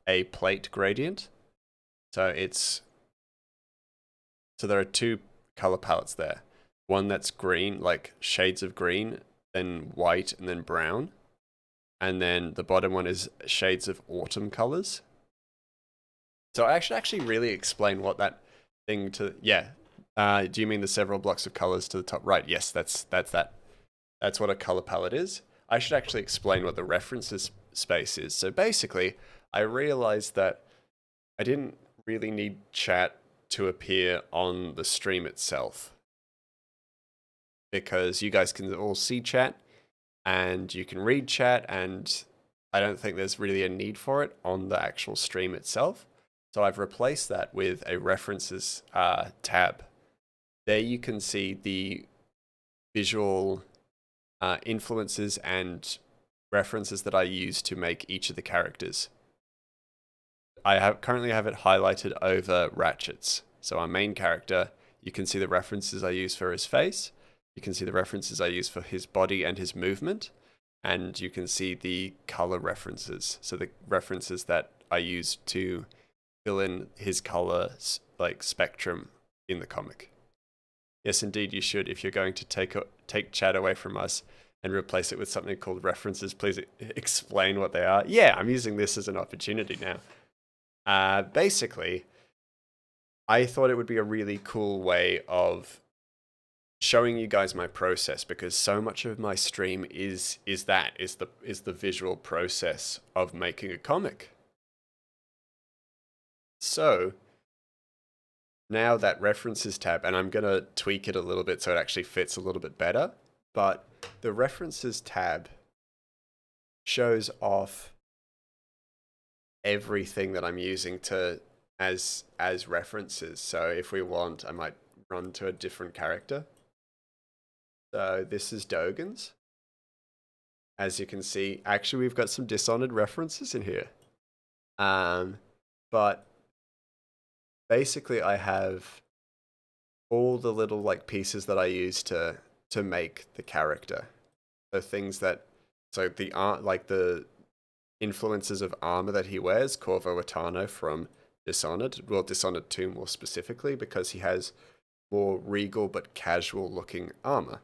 a plate gradient. So there are two color palettes there. One that's green, like shades of green, then white, and then brown. And then the bottom one is shades of autumn colors. So I should actually really explain what that thing to, yeah. Do you mean the several blocks of colors to the top right? Yes, that's that. That's what a color palette is. I should actually explain what the references space is. So basically, I realized that I didn't really need chat to appear on the stream itself, because you guys can all see chat, and you can read chat, and I don't think there's really a need for it on the actual stream itself. So I've replaced that with a references tab. There you can see the visual influences and references that I use to make each of the characters. I currently have it highlighted over Ratchet's. So our main character, you can see the references I use for his face. You can see the references I use for his body and his movement. And you can see the color references. So the references that I use to fill in his color like spectrum in the comic. Yes, indeed, you should. If you're going to take chat away from us and replace it with something called references, please explain what they are. Yeah, I'm using this as an opportunity now. Basically, I thought it would be a really cool way of showing you guys my process, because so much of my stream is the visual process of making a comic. So now that references tab, and I'm gonna tweak it a little bit so it actually fits a little bit better, but the references tab shows off everything that I'm using as references. So if we want, I might run to a different character. So this is Dogan's. As you can see, actually we've got some Dishonored references in here. But basically I have all the little like pieces that I use to make the character. So things that, so the art, like the influences of armor that he wears, Corvo Atano from Dishonored, well, Dishonored 2 more specifically, because he has more regal but casual looking armor.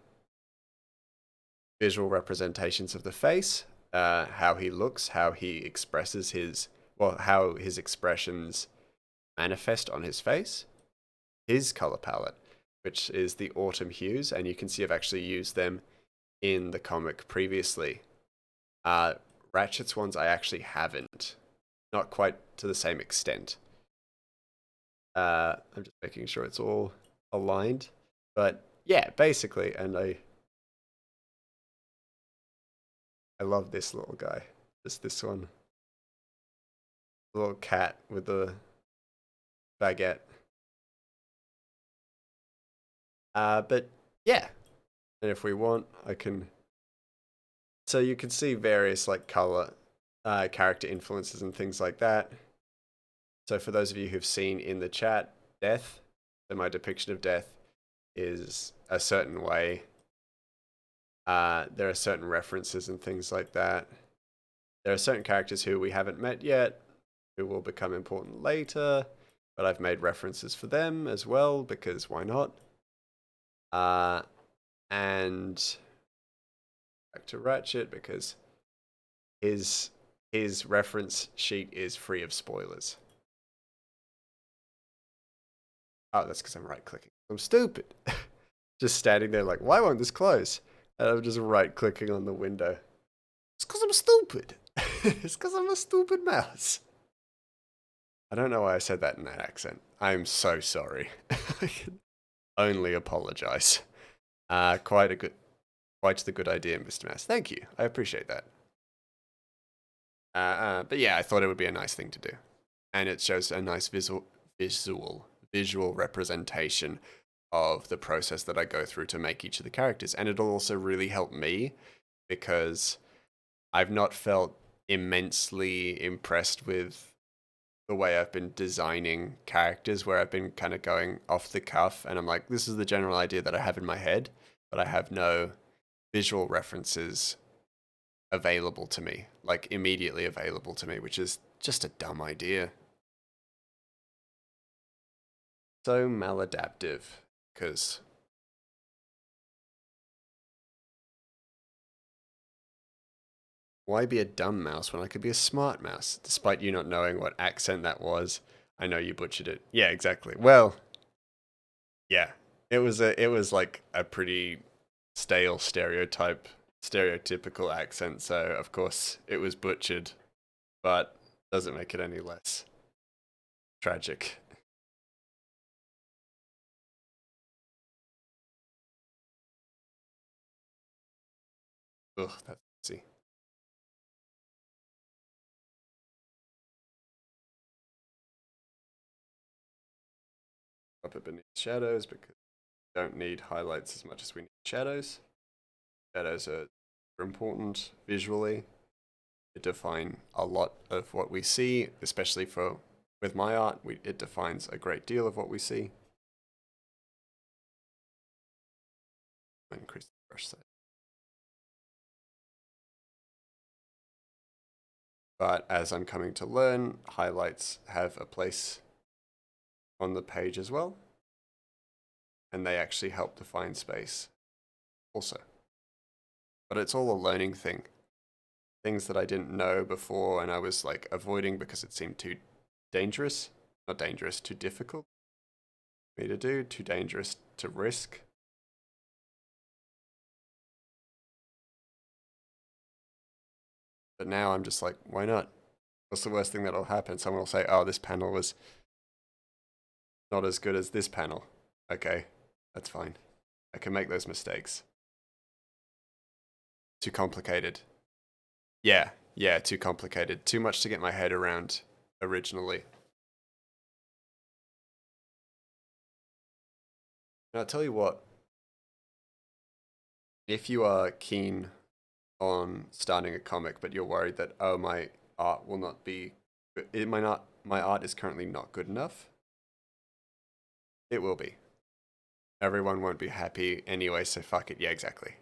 Visual representations of the face, how he looks, how he expresses how his expressions manifest on his face, his color palette, which is the autumn hues, and you can see I've actually used them in the comic previously. Ratchet's ones I actually haven't, not quite to the same extent. I'm just making sure it's all aligned, but yeah, basically, and I love this little guy, just this one, the little cat with the baguette. But yeah, and if we want, I can. So you can see various like color, character influences and things like that. So for those of you who've seen in the chat, Death, so my depiction of Death is a certain way. There are certain references and things like that. There are certain characters who we haven't met yet, who will become important later, but I've made references for them as well, because why not? And back to Ratchet, because his reference sheet is free of spoilers. Oh, that's because I'm right-clicking. I'm stupid. Just standing there like, why won't this close? And I'm just right-clicking on the window. It's because I'm stupid. It's because I'm a stupid mouse. I don't know why I said that in that accent. I'm so sorry. I can only apologize. Quite the good idea, Mr. Mouse. Thank you. I appreciate that. But yeah, I thought it would be a nice thing to do. And it shows a nice visual representation of the process that I go through to make each of the characters. And it'll also really help me, because I've not felt immensely impressed with the way I've been designing characters, where I've been kind of going off the cuff and I'm like, this is the general idea that I have in my head, but I have no visual references available to me, like immediately available to me, which is just a dumb idea. So maladaptive, because why be a dumb mouse when I could be a smart mouse? Despite you not knowing what accent that was, I know you butchered it. Yeah, exactly. Well, yeah, it was like a pretty stale stereotypical accent, so of course it was butchered, but doesn't make it any less tragic. Ugh, that's easy. Up it beneath shadows because we don't need highlights as much as we need shadows. Shadows are important visually. They define a lot of what we see, especially with my art. It defines a great deal of what we see. Increase the brush size. But as I'm coming to learn, highlights have a place on the page as well. And they actually help define space also. But it's all a learning thing. Things that I didn't know before and I was like avoiding because it seemed too dangerous. Not dangerous, too difficult for me to do, too dangerous to risk. But now I'm just like, why not? What's the worst thing that'll happen? Someone will say, oh, this panel was not as good as this panel. Okay, that's fine. I can make those mistakes. Too complicated. Yeah, too complicated. Too much to get my head around originally. And I'll tell you what, if you are keen on starting a comic, but you're worried that, oh, my art will not be, my art is currently not good enough, it will be. Everyone won't be happy anyway, so fuck it. Yeah, exactly.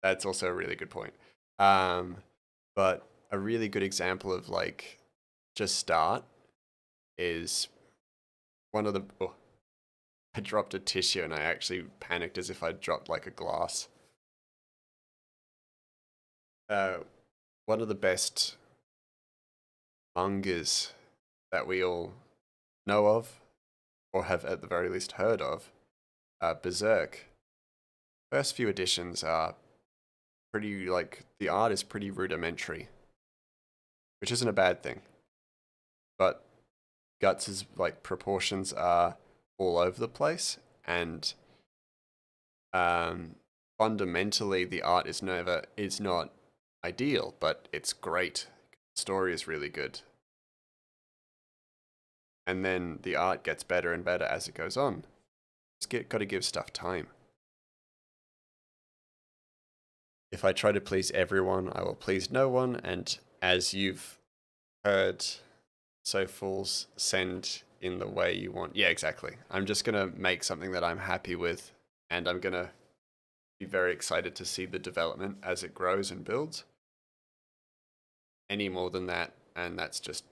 That's also a really good point. But a really good example of like just start is one of the. Oh, I dropped a tissue and I actually panicked as if I dropped like a glass. One of the best mangas that we all know of, or have at the very least heard of, Berserk. First few editions are pretty, like, the art is pretty rudimentary, which isn't a bad thing. But Guts' like proportions are all over the place, and fundamentally the art is not ideal, but it's great. The story is really good. And then the art gets better and better as it goes on. Just got to give stuff time. If I try to please everyone, I will please no one, and as you've heard, so fools send in the way you want. Yeah, exactly. I'm just going to make something that I'm happy with, and I'm going to be very excited to see the development as it grows and builds. Any more than that, and that's just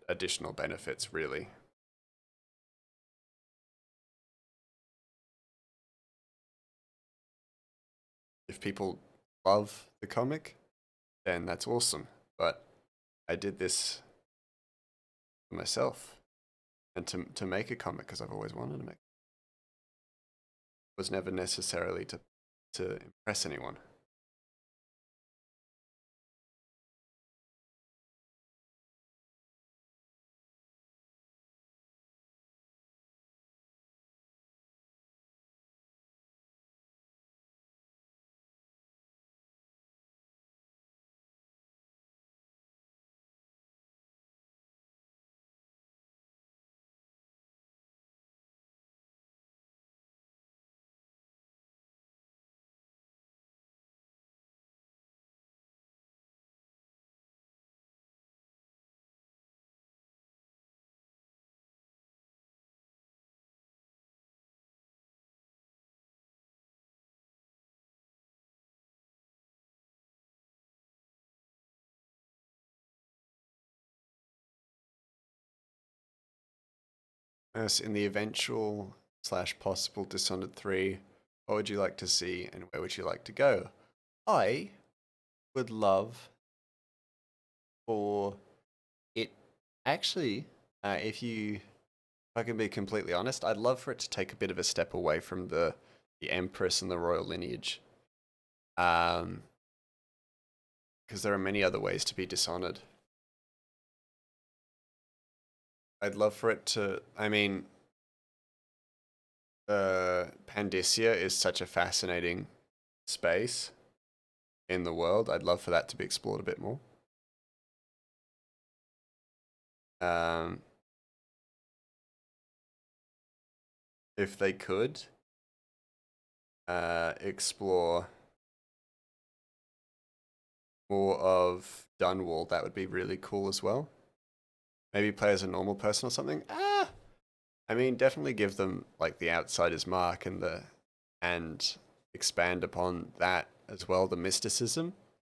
additional benefits, really. If people love the comic, then that's awesome. But I did this for myself and to make a comic because I've always wanted to make. It was never necessarily to impress anyone. Yes, in the eventual / possible Dishonored 3, what would you like to see and where would you like to go? I would love for it, actually, if I can be completely honest, I'd love for it to take a bit of a step away from the Empress and the royal lineage. Because there are many other ways to be dishonored. I'd love for it to, I mean, Pandysia is such a fascinating space. in the world. I'd love for that to be explored a bit more. If they could explore more of Dunwall, that would be really cool as well. Maybe play as a normal person or something. I mean, definitely give them like the outsider's mark and expand upon that as well, the mysticism.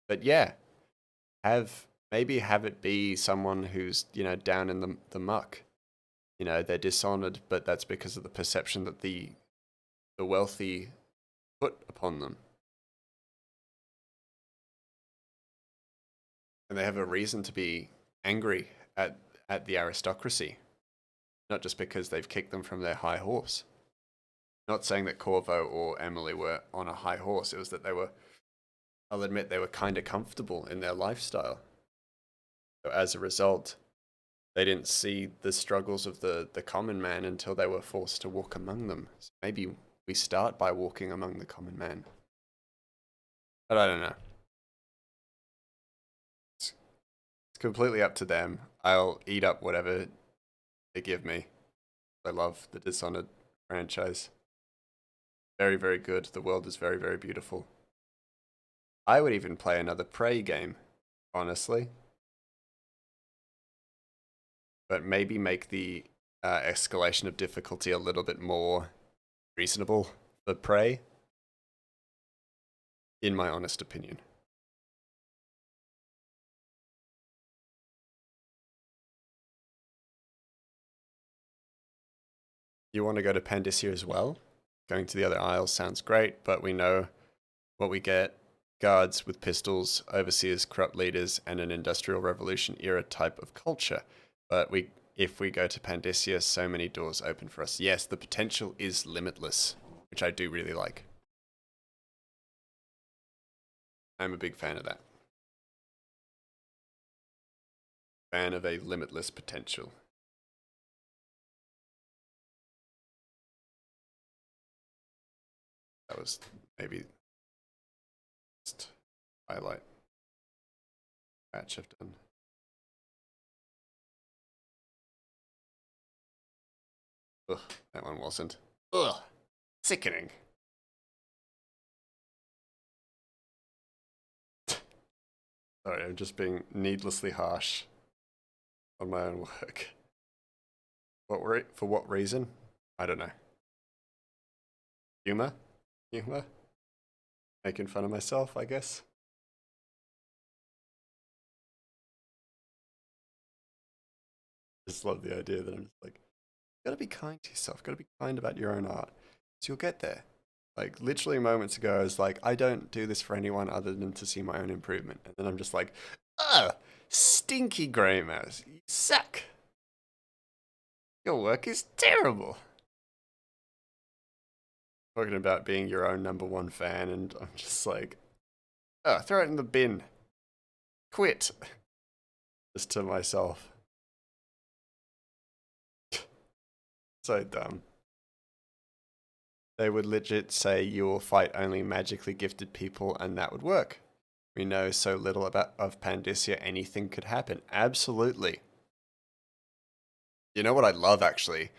But yeah, maybe have it be someone who's, you know, down in the muck. You know, they're dishonored, but that's because of the perception that the wealthy put upon them. And they have a reason to be angry at the aristocracy, not just because they've kicked them from their high horse. Not saying that Corvo or Emily were on a high horse, it was that I'll admit, they were kind of comfortable in their lifestyle. So as a result, they didn't see the struggles of the common man until they were forced to walk among them. So maybe we start by walking among the common man. But I don't know. It's completely up to them. I'll eat up whatever they give me. I love the Dishonored franchise. Very, very good. The world is very, very beautiful. I would even play another Prey game, honestly. But maybe make the escalation of difficulty a little bit more reasonable for Prey, in my honest opinion. You want to go to Pandyssia as well? Going to the other isles sounds great, but we know what we get. Guards with pistols, overseers, corrupt leaders, and an Industrial Revolution era type of culture. But if we go to Pandyssia, so many doors open for us. Yes, the potential is limitless, which I do really like. I'm a big fan of that. Fan of a limitless potential. That was maybe just highlight patch I've done. Ugh, that one wasn't. Ugh, sickening. Sorry, I'm just being needlessly harsh on my own work. For what reason? I don't know. Humor? Humor? Making fun of myself, I guess. Just love the idea that I'm just like, you gotta be kind to yourself, gotta be kind about your own art. So you'll get there. Like, literally moments ago, I was like, I don't do this for anyone other than to see my own improvement. And then I'm just like, ugh, stinky grey mouse, you suck. Your work is terrible. Talking about being your own #1 fan, and I'm just like, oh, throw it in the bin. Quit. Just to myself. So dumb. They would legit say you will fight only magically gifted people and that would work. We know so little of Pandyssia, anything could happen. Absolutely. You know what I love, actually?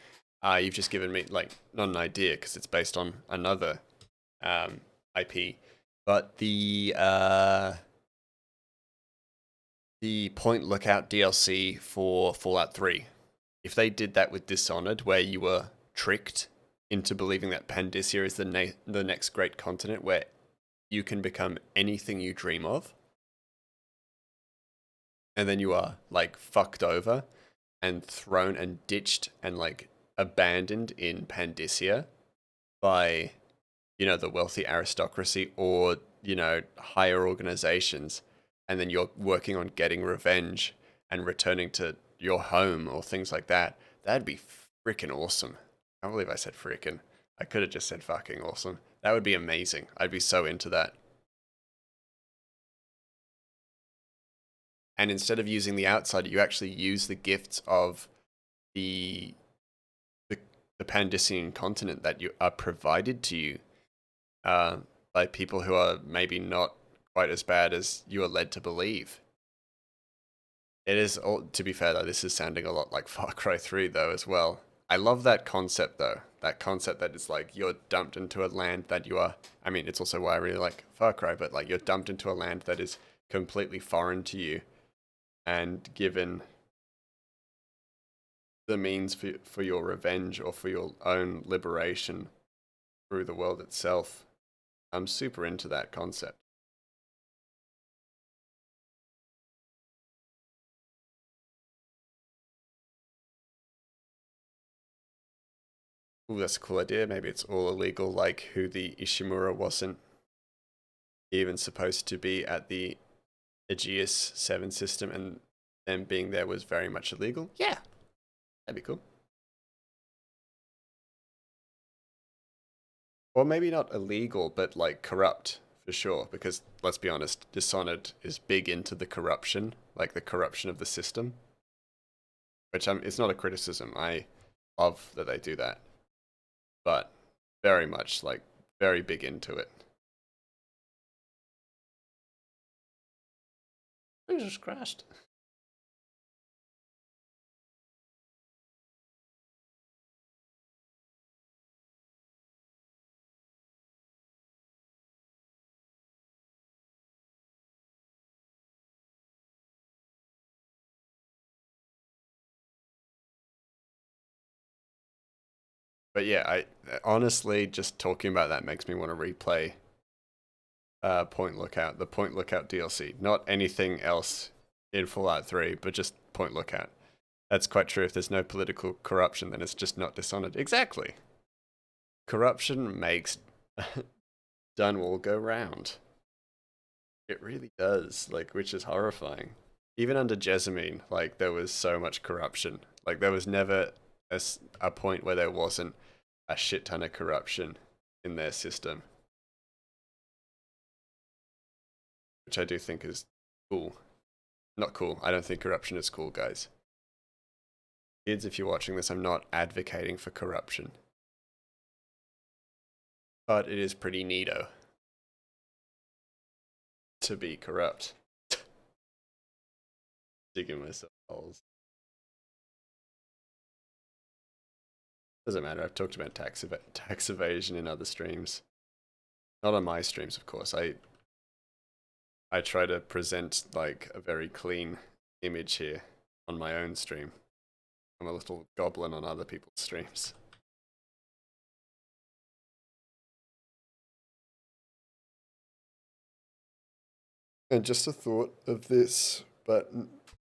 You've just given me, like, not an idea, because it's based on another IP, but the Point Lookout DLC for Fallout 3. If they did that with Dishonored, where you were tricked into believing that Pandyssia is the next great continent where you can become anything you dream of, and then you are, like, fucked over and thrown and ditched and, like, abandoned in Pandyssia by, you know, the wealthy aristocracy or, you know, higher organizations, and then you're working on getting revenge and returning to your home or things like that, that'd be freaking awesome. I can't believe I said freaking. I could have just said fucking awesome. That would be amazing. I'd be so into that. And instead of using the outsider, you actually use the gifts of the Pandyssian continent that you are provided to you by people who are maybe not quite as bad as you are led to believe. It is, to be fair though, this is sounding a lot like Far Cry 3 though as well. I love that concept though. That concept that it's like you're dumped into a land that you are, I mean, it's also why I really like Far Cry, but like you're dumped into a land that is completely foreign to you and given the means for your revenge or for your own liberation through the world itself. I'm super into that concept. Ooh, that's a cool idea. Maybe it's all illegal, like who the Ishimura wasn't even supposed to be at the Aegis 7 system, and them being there was very much illegal. Yeah, that'd be cool. Or maybe not illegal, but like corrupt for sure. Because let's be honest, Dishonored is big into the corruption, like the corruption of the system. Which it's not a criticism. I love that they do that, but very much like very big into it. Jesus Christ. But yeah, I honestly just talking about that makes me want to replay Point Lookout, the Point Lookout DLC. Not anything else in Fallout 3, but just Point Lookout. That's quite true. If there's no political corruption, then it's just not Dishonored. Exactly. Corruption makes Dunwall go round. It really does, like, which is horrifying. Even under Jessamine, like, there was so much corruption. Like, there was never a point where there wasn't a shit ton of corruption in their system, which I do think is cool. Not cool. I don't think corruption is cool, guys. Kids, if you're watching this, I'm not advocating for corruption. But it is pretty neato to be corrupt. Digging myself holes. Doesn't matter. I've talked about tax evasion in other streams. Not on my streams, of course. I try to present like a very clean image here on my own stream. I'm a little goblin on other people's streams. And just a thought of this, but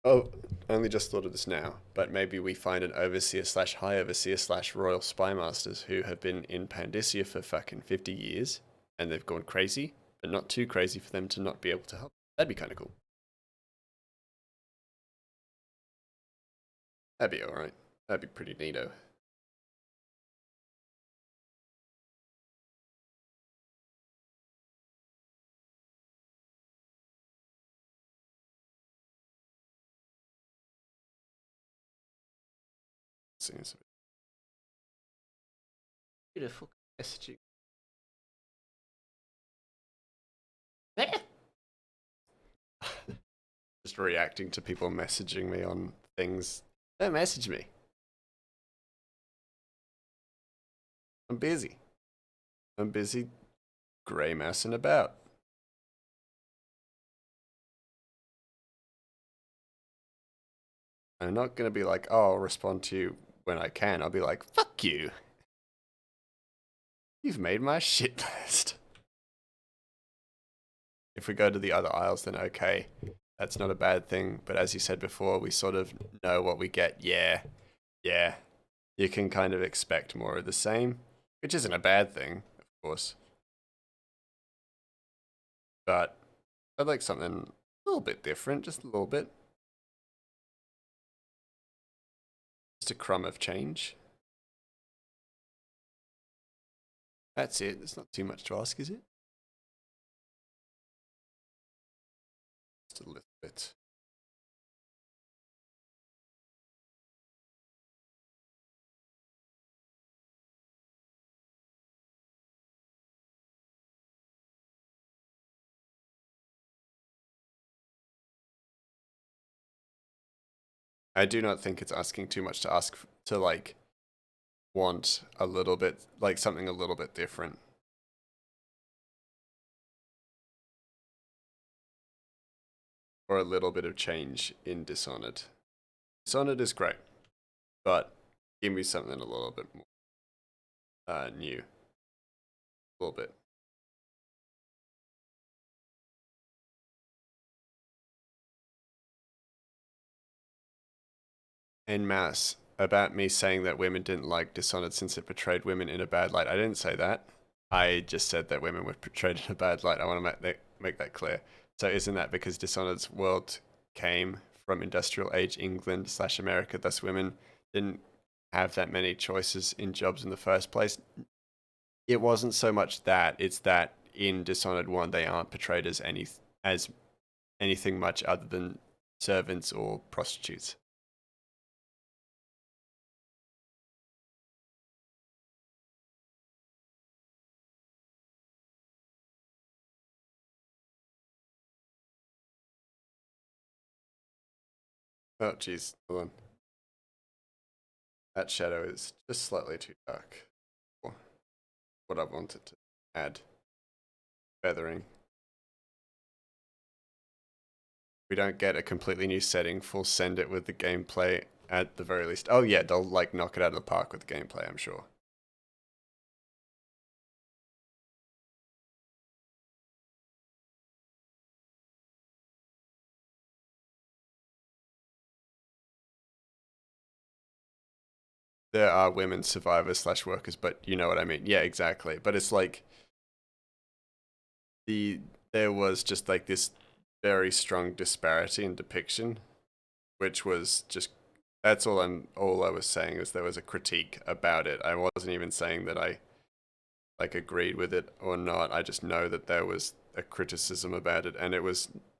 oh, I only just thought of this now. But maybe we find an overseer slash high overseer slash royal spy masters who have been in Pandacia for fucking 50 years, and they've gone crazy, but not too crazy for them to not be able to help. That'd be kind of cool. That'd be alright. That'd be pretty neato. Seems beautiful messaging. Just reacting to people messaging me on things. Don't message me. I'm busy. I'm busy grey messing about. I'm not gonna be like, oh, I'll respond to you when I can. I'll be like, fuck you. You've made my shit list. If we go to the other aisles, then okay, that's not a bad thing. But as you said before, we sort of know what we get. Yeah, yeah. You can kind of expect more of the same, which isn't a bad thing, of course. But I'd like something a little bit different, just a little bit. Just a crumb of change. That's it. There's not too much to ask, is it? Just a little bit. I do not think it's asking too much to ask to like want a little bit, like something a little bit different. Or a little bit of change in Dishonored. Dishonored is great, but give me something a little bit more new. A little bit. En masse about me saying that women didn't like Dishonored since it portrayed women in a bad light. I didn't say that. I just said that women were portrayed in a bad light. I want to make that clear. So isn't that because Dishonored's world came from industrial age England / America, thus women didn't have that many choices in jobs in the first place? It wasn't so much that, it's that in Dishonored 1 they aren't portrayed as anything much other than servants or prostitutes. Oh, jeez, hold on. That shadow is just slightly too dark for what I wanted to add. Feathering. We don't get a completely new setting, full send it with the gameplay at the very least. Oh yeah, they'll like knock it out of the park with the gameplay, I'm sure. There are women survivors / workers, but you know what I mean. Yeah, exactly. But it's like there was just like this very strong disparity in depiction, which was just that's all I was saying is there was a critique about it. I wasn't even saying that I like agreed with it or not. I just know that there was a criticism about it, and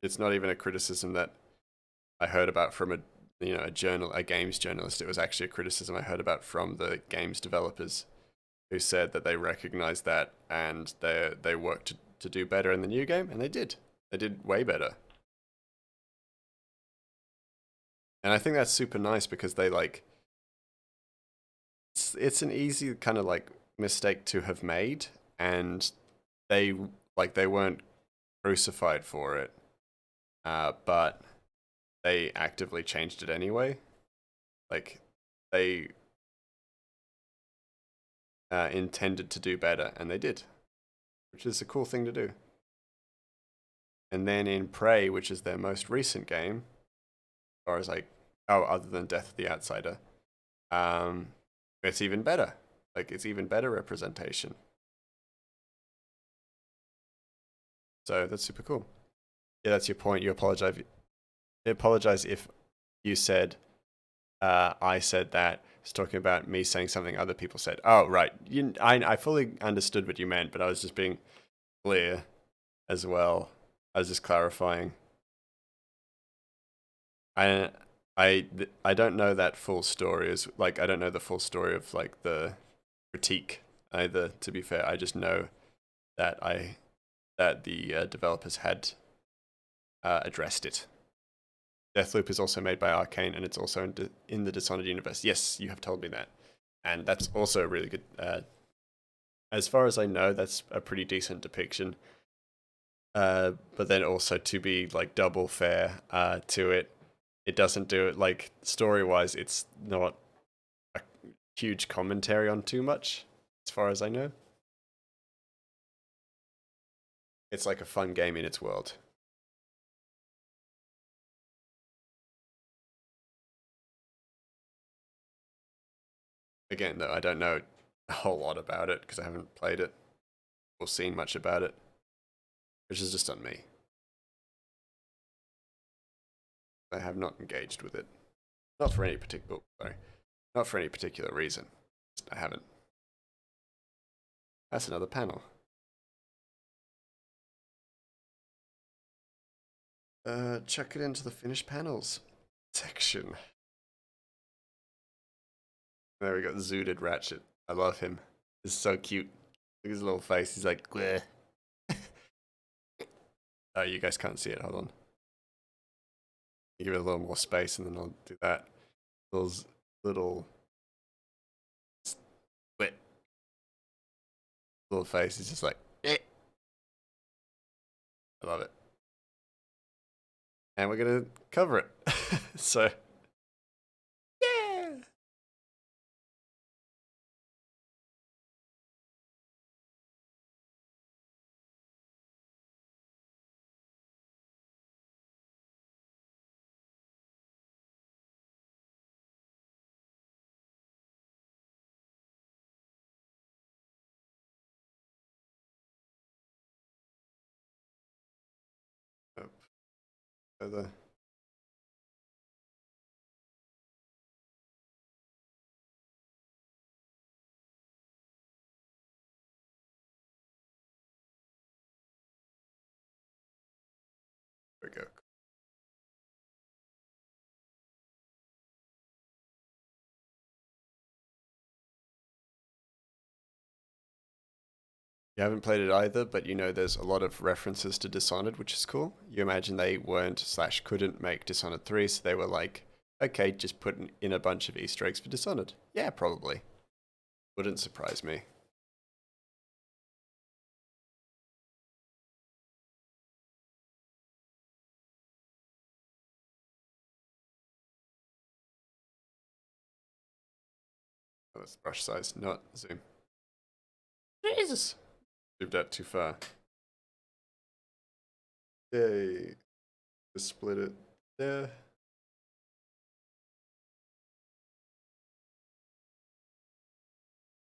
it's not even a criticism that I heard about from a games journalist. It was actually a criticism I heard about from the games developers, who said that they recognized that and they worked to do better in the new game, and they did. They did way better. And I think that's super nice because they like it's an easy kind of like mistake to have made, and they they weren't crucified for it, but they actively changed it anyway. Like they intended to do better, and they did, which is a cool thing to do. And then in Prey, which is their most recent game, as far as like other than Death of the Outsider, um, it's even better. Like it's even better representation. So that's super cool. Yeah, that's your point. You apologize if you said I said that. It's talking about me saying something other people said. Oh, right. I fully understood what you meant, but I was just being clear as well. I was just clarifying. I I don't know that full story. Is like I don't know the full story of like the critique either. To be fair, I just know that the developers had addressed it. Deathloop is also made by Arcane, and it's also in the Dishonored universe. Yes, you have told me that, and that's also a really good. As far as I know, that's a pretty decent depiction. But then also to be like double fair to it, it doesn't do it like story wise. It's not a huge commentary on too much, as far as I know. It's like a fun game in its world. Again, though, I don't know a whole lot about it because I haven't played it or seen much about it, which is just on me. I have not engaged with it. Not for any particular sorry. Not for any particular reason. I haven't. That's another panel. Chuck it into the finished panels section. There we go, zooted Ratchet. I love him. He's so cute. Look at his little face. He's like, bleh. Oh, you guys can't see it. Hold on. You give it a little more space and then I'll do that. Those little split little face is just like, eh. I love it. And we're gonna cover it. So, yeah. Oh, further. There we go. You haven't played it either, but you know there's a lot of references to Dishonored, which is cool. You imagine they weren't / couldn't make Dishonored 3, so they were like, okay, just put in a bunch of Easter eggs for Dishonored. Yeah, probably. Wouldn't surprise me. Oh, that's brush size, not zoom. Jesus! Zoomed out too far. Yay. Just split it there.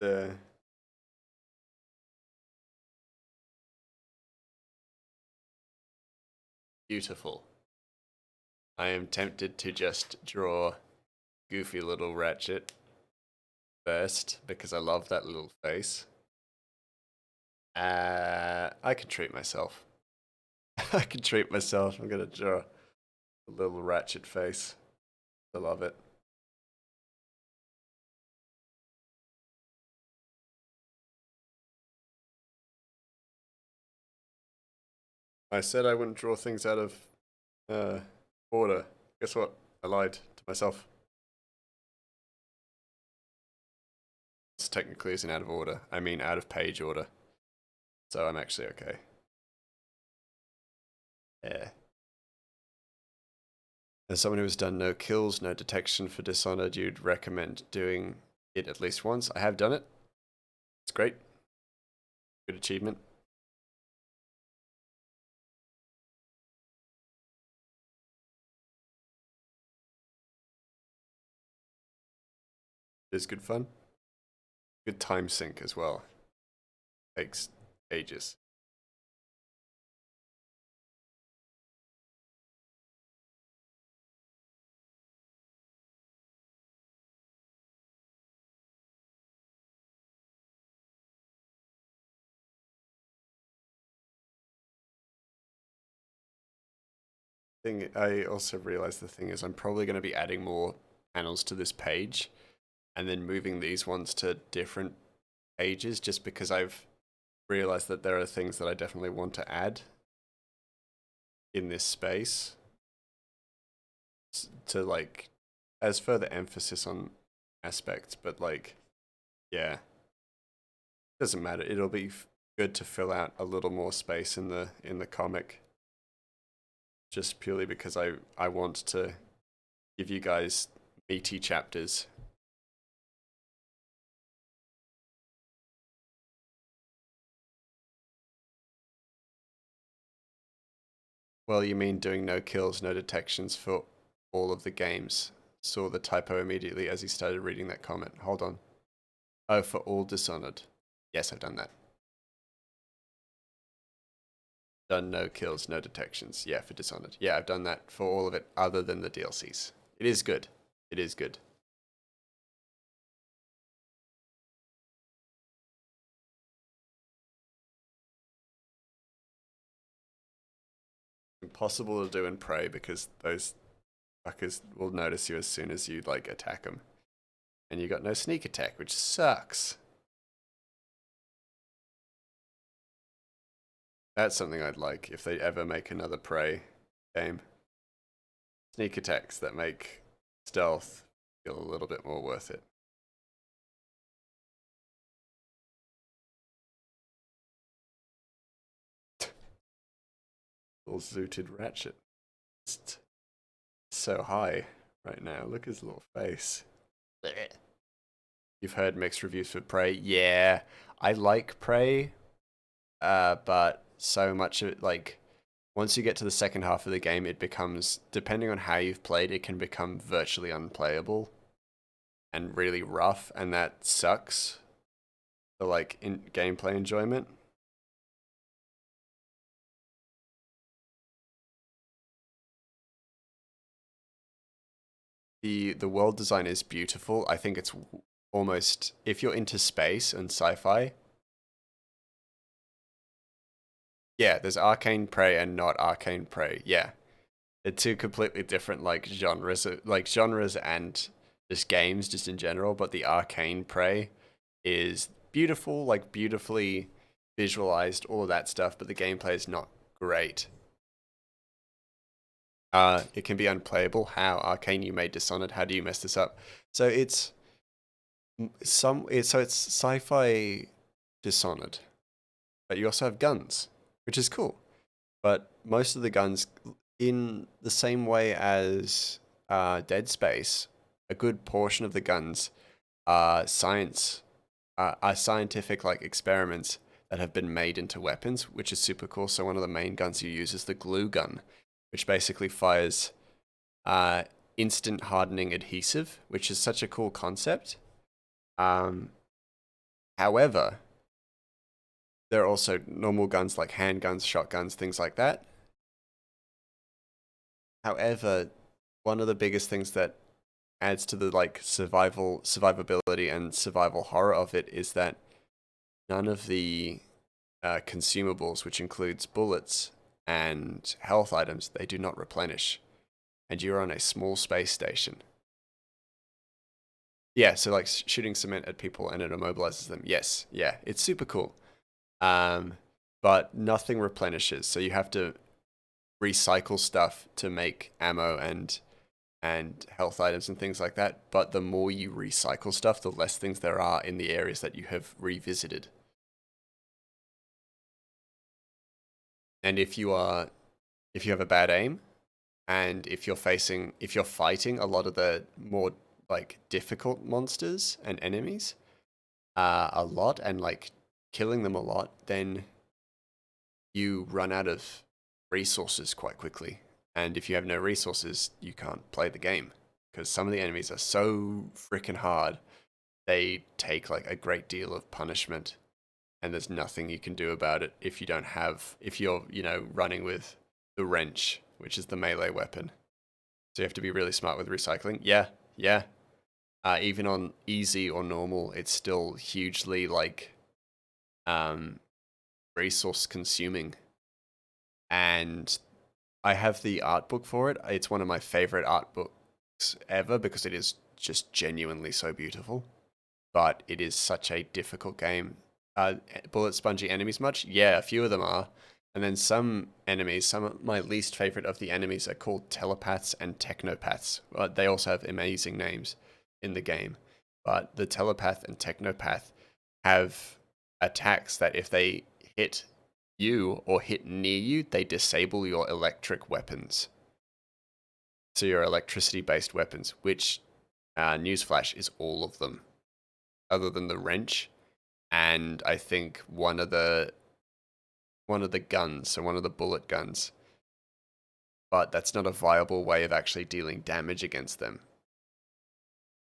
There. Beautiful. I am tempted to just draw goofy little Ratchet first because I love that little face. I can treat myself. I can treat myself. I'm gonna draw a little Ratchet face. I love it. I said I wouldn't draw things out of order. Guess what? I lied to myself. This technically isn't out of order. I mean out of page order. So I'm actually okay. Yeah. As someone who has done no kills, no detection for Dishonored, you'd recommend doing it at least once. I have done it. It's great. Good achievement. It is good fun. Good time sink as well. Takes ages. I also realized the thing is I'm probably going to be adding more panels to this page and then moving these ones to different pages just because I've realized that there are things that I definitely want to add in this space to like as further emphasis on aspects, but like yeah, doesn't matter. It'll be good to fill out a little more space in the comic just purely because I want to give you guys meaty chapters. Well, you mean doing no kills, no detections for all of the games. Saw the typo immediately as he started reading that comment. Hold on. Oh, for all Dishonored. Yes, I've done that. Done no kills, no detections. Yeah, for Dishonored. Yeah, I've done that for all of it other than the DLCs. It is good. It is good. Impossible to do in Prey because those fuckers will notice you as soon as you like attack them. And you got no sneak attack, which sucks. That's something I'd like if they ever make another Prey game. Sneak attacks that make stealth feel a little bit more worth it. Little zooted ratchet. It's so high right now. Look at his little face. You've heard mixed reviews for Prey. Yeah, I like Prey, but so much of it, like, once you get to the second half of the game, it becomes, depending on how you've played, it can become virtually unplayable and really rough, and that sucks for, like, in gameplay enjoyment. The world design is beautiful. I think it's almost, if you're into space and sci-fi, yeah, there's Arcane Prey and not Arcane Prey. Yeah, they're two completely different like genres and just games just in general. But the Arcane Prey is beautiful, like beautifully visualized, all of that stuff. But the gameplay is not great. It can be unplayable. How? Arcane, you made Dishonored. How do you mess this up? So it's it's sci-fi Dishonored, but you also have guns, which is cool. But most of the guns, in the same way as Dead Space, a good portion of the guns are are scientific like experiments that have been made into weapons, which is super cool. So one of the main guns you use is the glue gun, which basically fires instant hardening adhesive, which is such a cool concept. However, there are also normal guns like handguns, shotguns, things like that. However, one of the biggest things that adds to the like survivability and survival horror of it is that none of the consumables, which includes bullets and health items, they do not replenish. And you're on a small space station. Yeah, so like shooting cement at people and it immobilizes them. Yes, yeah, it's super cool. But nothing replenishes, so you have to recycle stuff to make ammo and health items and things like that. But the more you recycle stuff, the less things there are in the areas that you have revisited. And if you have a bad aim, and if you're fighting a lot of the more like difficult monsters and enemies, a lot, and like killing them a lot, then you run out of resources quite quickly. And if you have no resources, you can't play the game because some of the enemies are so freaking hard. They take like a great deal of punishment, and there's nothing you can do about it if you're, running with the wrench, which is the melee weapon. So you have to be really smart with recycling. Yeah, yeah. Even on easy or normal, it's still hugely like resource consuming. And I have the art book for it. It's one of my favorite art books ever because it is just genuinely so beautiful. But it is such a difficult game. Bullet spongy enemies much? Yeah, a few of them are. And then some of my least favorite of the enemies are called telepaths and technopaths. They also have amazing names in the game. But the telepath and technopath have attacks that if they hit you or hit near you, they disable your electric weapons. So your electricity-based weapons, which, newsflash, is all of them, other than the wrench, and I think one of the guns, so one of the bullet guns. But that's not a viable way of actually dealing damage against them.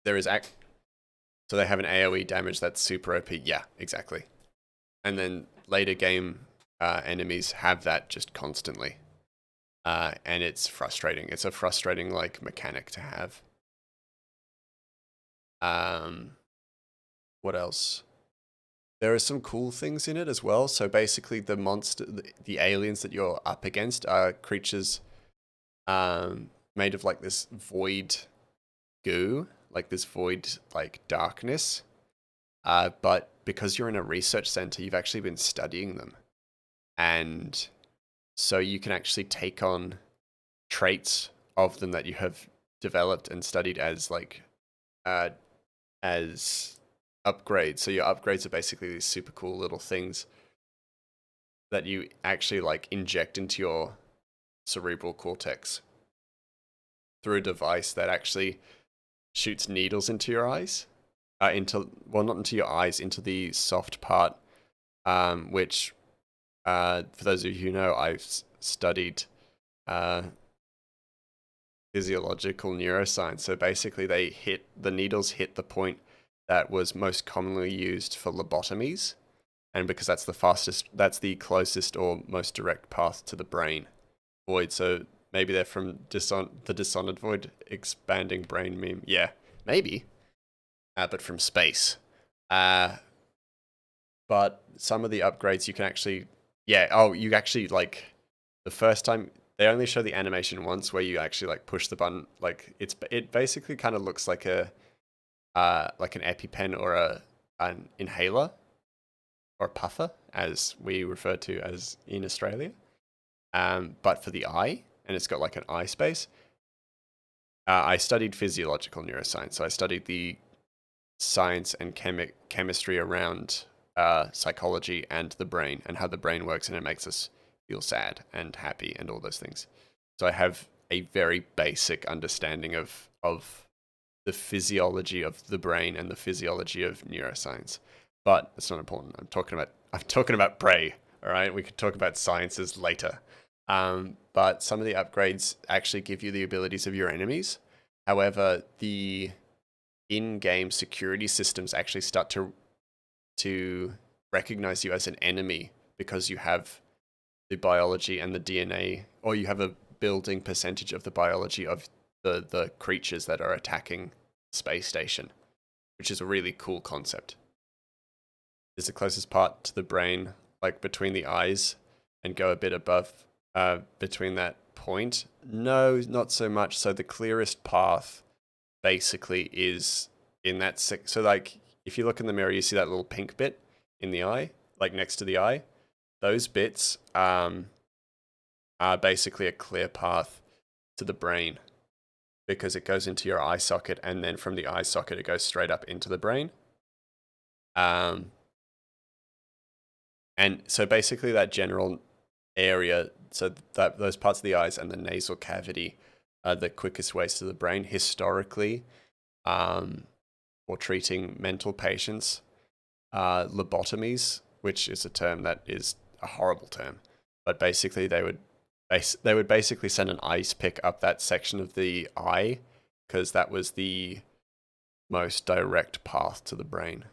So they have an AoE damage that's super OP. Yeah, exactly. And then later game enemies have that just constantly. And it's frustrating. It's a frustrating like mechanic to have. What else? There are some cool things in it as well. So basically the aliens that you're up against are creatures made of like this void goo, like this void like darkness. But because you're in a research center, you've actually been studying them. And so you can actually take on traits of them that you have developed and studied as like uh, as upgrades. So your upgrades are basically these super cool little things that you actually like inject into your cerebral cortex through a device that actually shoots needles into your eyes, not into your eyes, into the soft part, which for those of you who know, I've studied physiological neuroscience. So basically, the needles hit the point that was most commonly used for lobotomies, and because that's that's the closest or most direct path to the brain void. So maybe they're from the Dishonored Void expanding brain meme. Yeah, maybe, but from space. But some of the upgrades you can actually, you actually like the first time they only show the animation once where you actually like push the button. Like it basically kind of looks like like an EpiPen or an inhaler or a puffer, as we refer to as in Australia. But for the eye, and it's got like an eye space. I studied physiological neuroscience, so I studied the science and chemistry around psychology and the brain and how the brain works, and it makes us feel sad and happy and all those things. So I have a very basic understanding of the physiology of the brain and the physiology of neuroscience. But it's not important. I'm talking about Prey. All right, we could talk about sciences later. But some of the upgrades actually give you the abilities of your enemies. However, the in-game security systems actually start to recognize you as an enemy because you have the biology and the DNA, or you have a building percentage of the biology of the creatures that are attacking the space station, which is a really cool concept. Is the closest part to the brain, like between the eyes, and go a bit above between that point? No, not so much. So the clearest path basically is in that so like if you look in the mirror, you see that little pink bit in the eye, like next to the eye. Those bits are basically a clear path to the brain because it goes into your eye socket, and then from the eye socket it goes straight up into the brain. And so basically that general area, so that those parts of the eyes and the nasal cavity are the quickest ways to the brain historically. For treating mental patients, lobotomies, which is a term that is a horrible term, but basically they would basically send an ice pick up that section of the eye because that was the most direct path to the brain.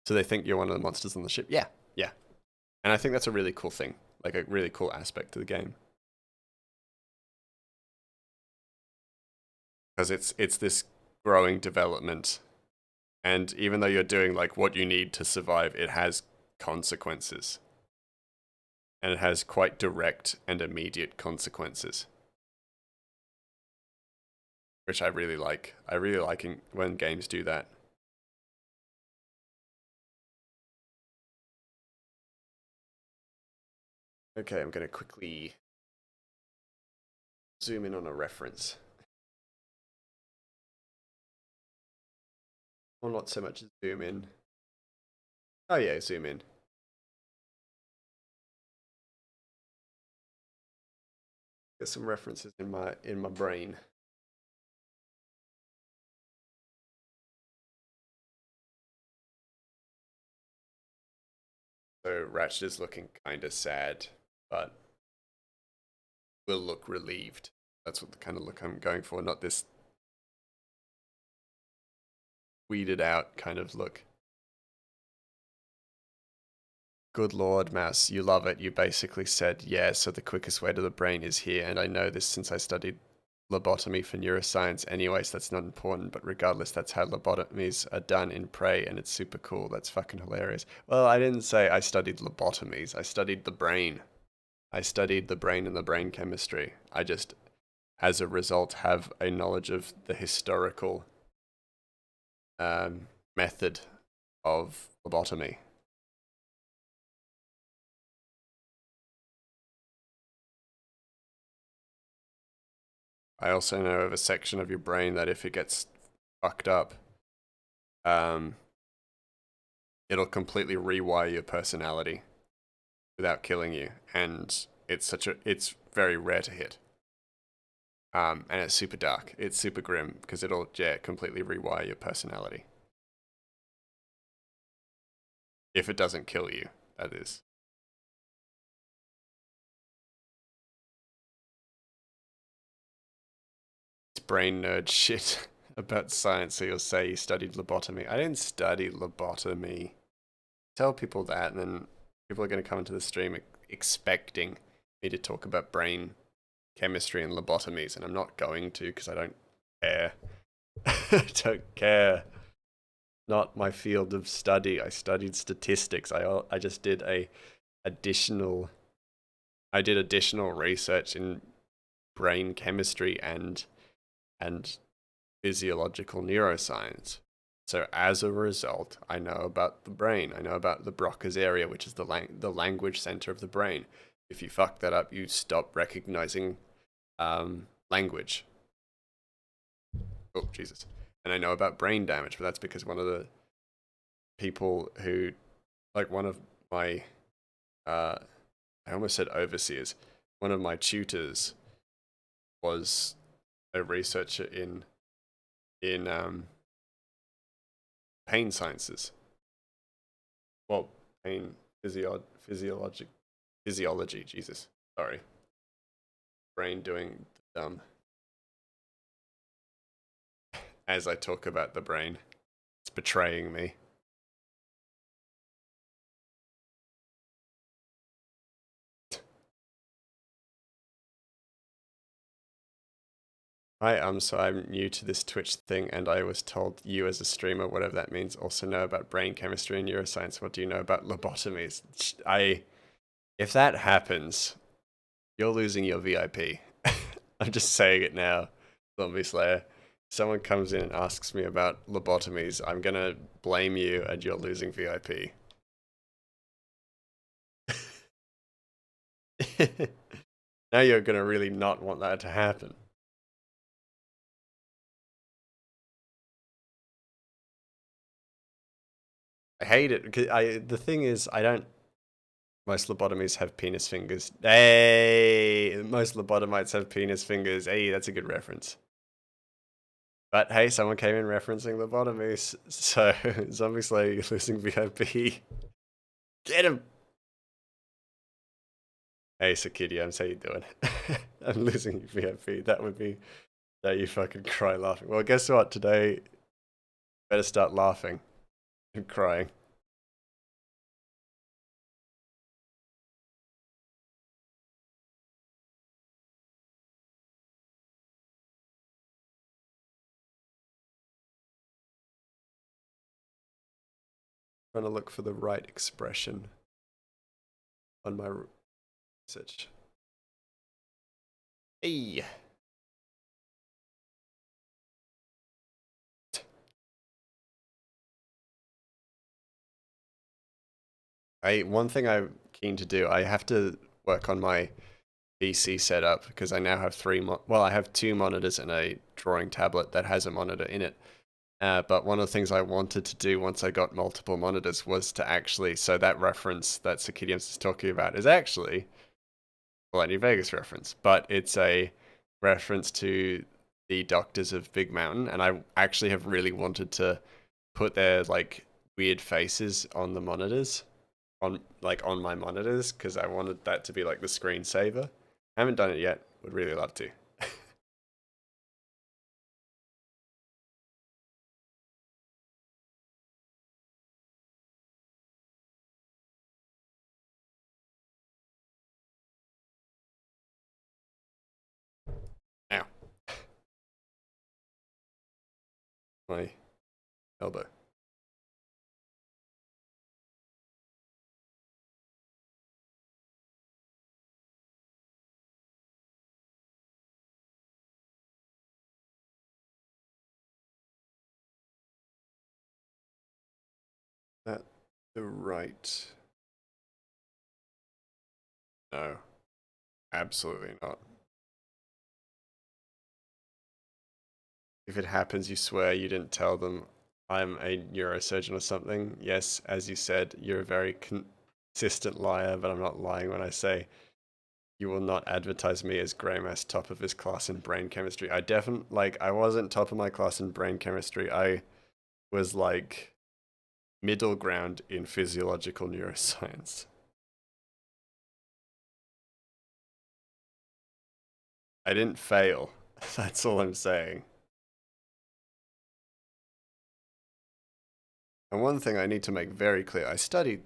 So they think you're one of the monsters on the ship. Yeah. And I think that's a really cool thing, like a really cool aspect to the game. Because it's this growing development, and even though you're doing like what you need to survive, it has consequences, and it has quite direct and immediate consequences, which I really like. I really like when games do that. Okay, I'm going to quickly zoom in on a reference. Well, not so much zoom in. Oh yeah, zoom in. Get some references in my brain. So Ratchet is looking kind of sad, but will look relieved. That's what the kind of look I'm going for, not this weeded out kind of look. Good Lord, Mouse, you love it. You basically said, yeah, so the quickest way to the brain is here, and I know this since I studied lobotomy for neuroscience. Anyways, that's not important, but regardless, that's how lobotomies are done in Prey, and it's super cool. That's fucking hilarious. Well, I didn't say I studied lobotomies. I studied the brain. I studied the brain and the brain chemistry. I just, as a result, have a knowledge of the historical method of lobotomy. I also know of a section of your brain that if it gets fucked up, um, it'll completely rewire your personality without killing you, and it's very rare to hit. And it's super dark. It's super grim because it'll completely rewire your personality. If it doesn't kill you, that is. It's brain nerd shit about science, so you'll say you studied lobotomy. I didn't study lobotomy. Tell people that, and then people are going to come into the stream expecting me to talk about brain chemistry and lobotomies, and I'm not going to because I don't care. I don't care. Not my field of study. I studied statistics. I just did additional additional research in brain chemistry and physiological neuroscience. So as a result, I know about the brain. I know about the Broca's area, which is the language center of the brain. If you fuck that up, you stop recognizing language. Oh, Jesus. And I know about brain damage, but that's because one of the people who, like one of my, I almost said overseers, one of my tutors was a researcher in pain sciences. Well, pain physiology, Jesus, sorry. Brain doing the dumb. As I talk about the brain, it's betraying me. Hi, so I'm new to this Twitch thing, and I was told you as a streamer, whatever that means, also know about brain chemistry and neuroscience. What do you know about lobotomies? If that happens, you're losing your VIP. I'm just saying it now, Zombie Slayer. Someone comes in and asks me about lobotomies, I'm gonna blame you and you're losing VIP. Now you're gonna really not want that to happen. I hate it because the thing is, most lobotomies have penis fingers. Hey, most lobotomites have penis fingers. Hey, that's a good reference. But hey, someone came in referencing lobotomies, so Zombie Slayer, you're losing VIP. Get him! Hey, Sakidia, I'm saying you're doing. I'm losing VIP. That would be that you fucking cry laughing. Well, guess what? Today, better start laughing and crying. Trying to look for the right expression on my research. Hey. One thing I'm keen to do, I have to work on my PC setup because I now have I have two monitors and a drawing tablet that has a monitor in it. But one of the things I wanted to do once I got multiple monitors was to actually, so that reference that Sakidians is talking about is actually a New Vegas reference, but it's a reference to the Doctors of Big Mountain, and I actually have really wanted to put their like weird faces on the monitors, on my monitors, because I wanted that to be like the screensaver. I haven't done it yet. Would really love to. Now, my elbow. That the right? No, absolutely not. If it happens, you swear you didn't tell them I'm a neurosurgeon or something. Yes, as you said, you're a very consistent liar, but I'm not lying when I say you will not advertise me as Greymass top of his class in brain chemistry. I definitely, like, I wasn't top of my class in brain chemistry. I was, like, middle ground in physiological neuroscience. I didn't fail. That's all I'm saying. And one thing I need to make very clear, I studied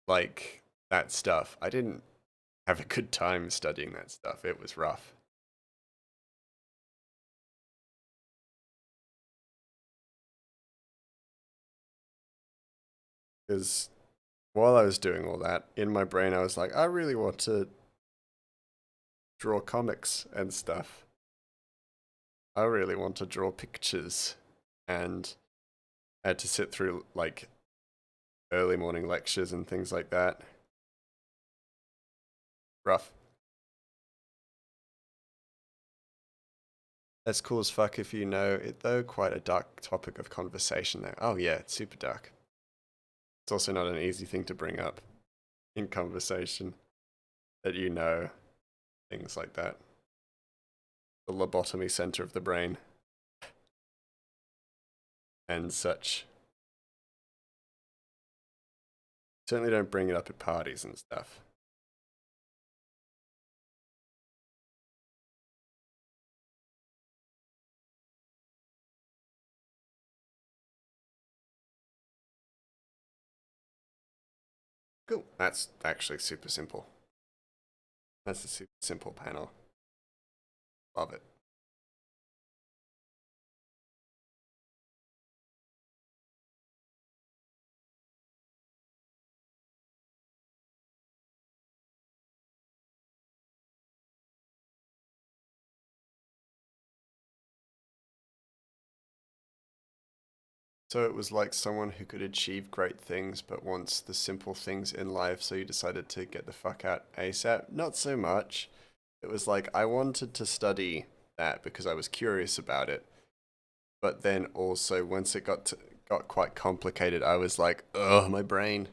like that stuff. I didn't have a good time studying that stuff. It was rough. Because while I was doing all that, in my brain I was like, I really want to draw comics and stuff. I really want to draw pictures. And I had to sit through like early morning lectures and things like that. Rough. That's cool as fuck if you know it, though. Quite a dark topic of conversation there. Oh, yeah, it's super dark. It's also not an easy thing to bring up in conversation that you know things like that. The lobotomy center of the brain and such. Certainly don't bring it up at parties and stuff. Cool. That's actually super simple. That's a super simple panel. Love it. So it was like someone who could achieve great things but wants the simple things in life, so you decided to get the fuck out ASAP? Not so much. It was like I wanted to study that because I was curious about it. But then also once it got quite complicated, I was like, "Ugh, my brain.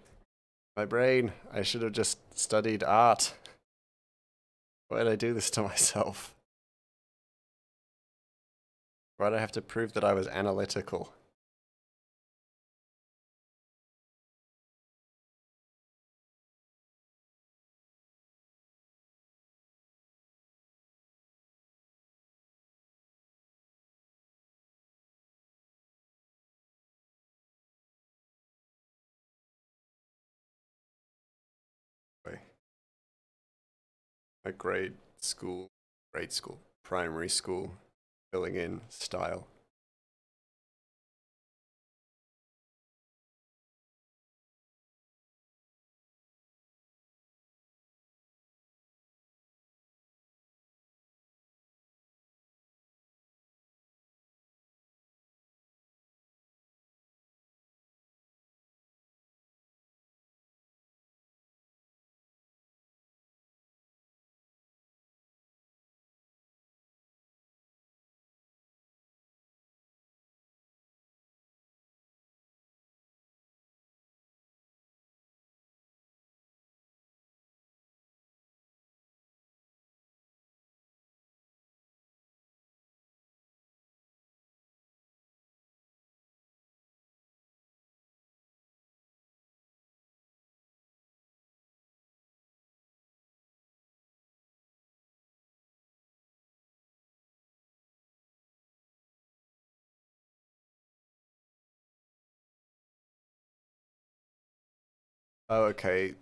My brain. I should have just studied art. Why did I do this to myself? Why did I have to prove that I was analytical?" A grade school, primary school, filling in style. Oh, okay.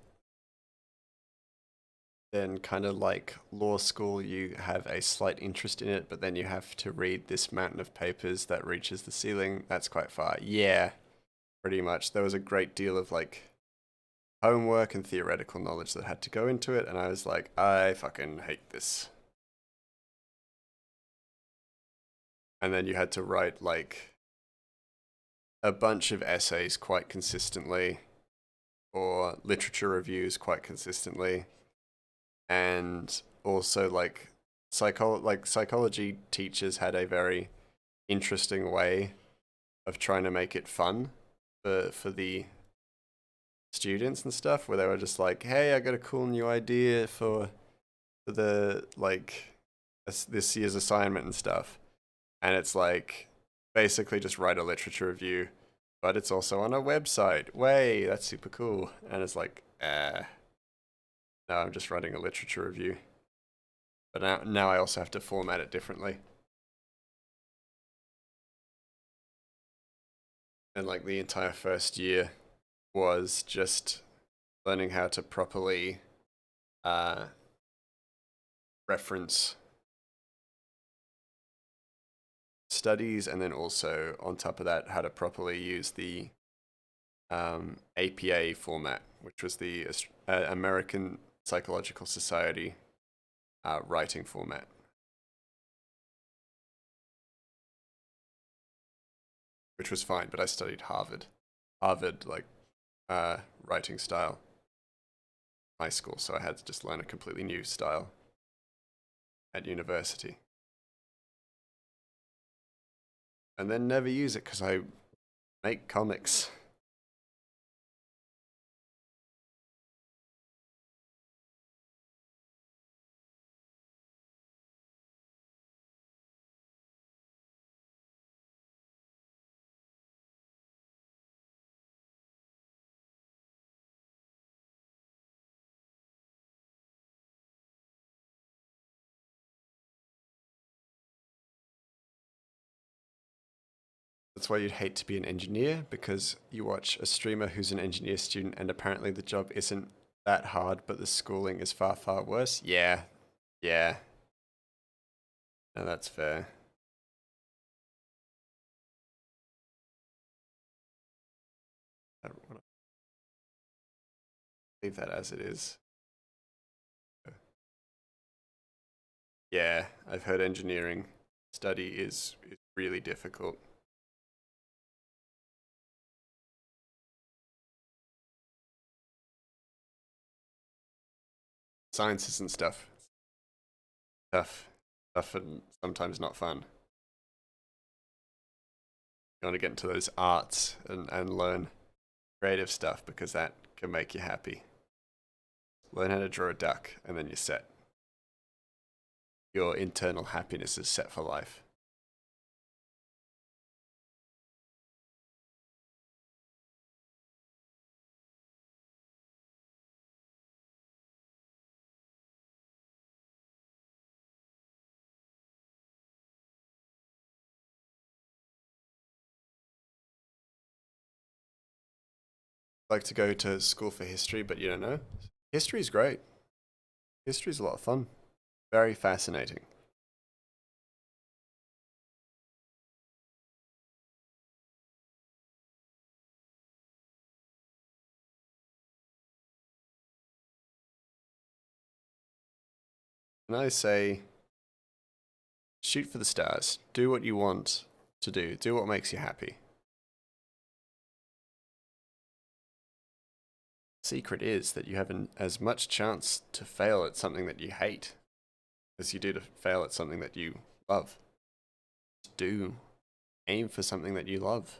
Then kind of like law school, you have a slight interest in it, but then you have to read this mountain of papers that reaches the ceiling. That's quite far. Yeah, pretty much. There was a great deal of like homework and theoretical knowledge that had to go into it, and I was like, I fucking hate this. And then you had to write like a bunch of essays quite consistently, or literature reviews quite consistently, and also like psychology teachers had a very interesting way of trying to make it fun for the students and stuff, where they were just like, hey, I got a cool new idea for the this year's assignment and stuff, and it's like basically just write a literature review, but it's also on a website. Way, that's super cool. And it's like, no, I'm just writing a literature review, but now I also have to format it differently. And like the entire first year was just learning how to properly reference studies, and then also on top of that, how to properly use the APA format, which was the American Psychological Society writing format. Which was fine, but I studied Harvard like writing style high school, so I had to just learn a completely new style at university. And then never use it because I make comics. That's why you'd hate to be an engineer, because you watch a streamer who's an engineer student and apparently the job isn't that hard, but the schooling is far, far worse. Yeah. Yeah. No, that's fair. I don't want to leave that as it is. Yeah, I've heard engineering study is really difficult. Sciences and stuff. Tough. Tough and sometimes not fun. You want to get into those arts and learn creative stuff, because that can make you happy. Learn how to draw a duck and then you're set. Your internal happiness is set for life. Like to go to school for history, but you don't know? History's great. History's a lot of fun. Very fascinating. And I say, shoot for the stars. Do what you want to do. Do what makes you happy. Secret is that you have as much chance to fail at something that you hate as you do to fail at something that you love. Do aim for something that you love.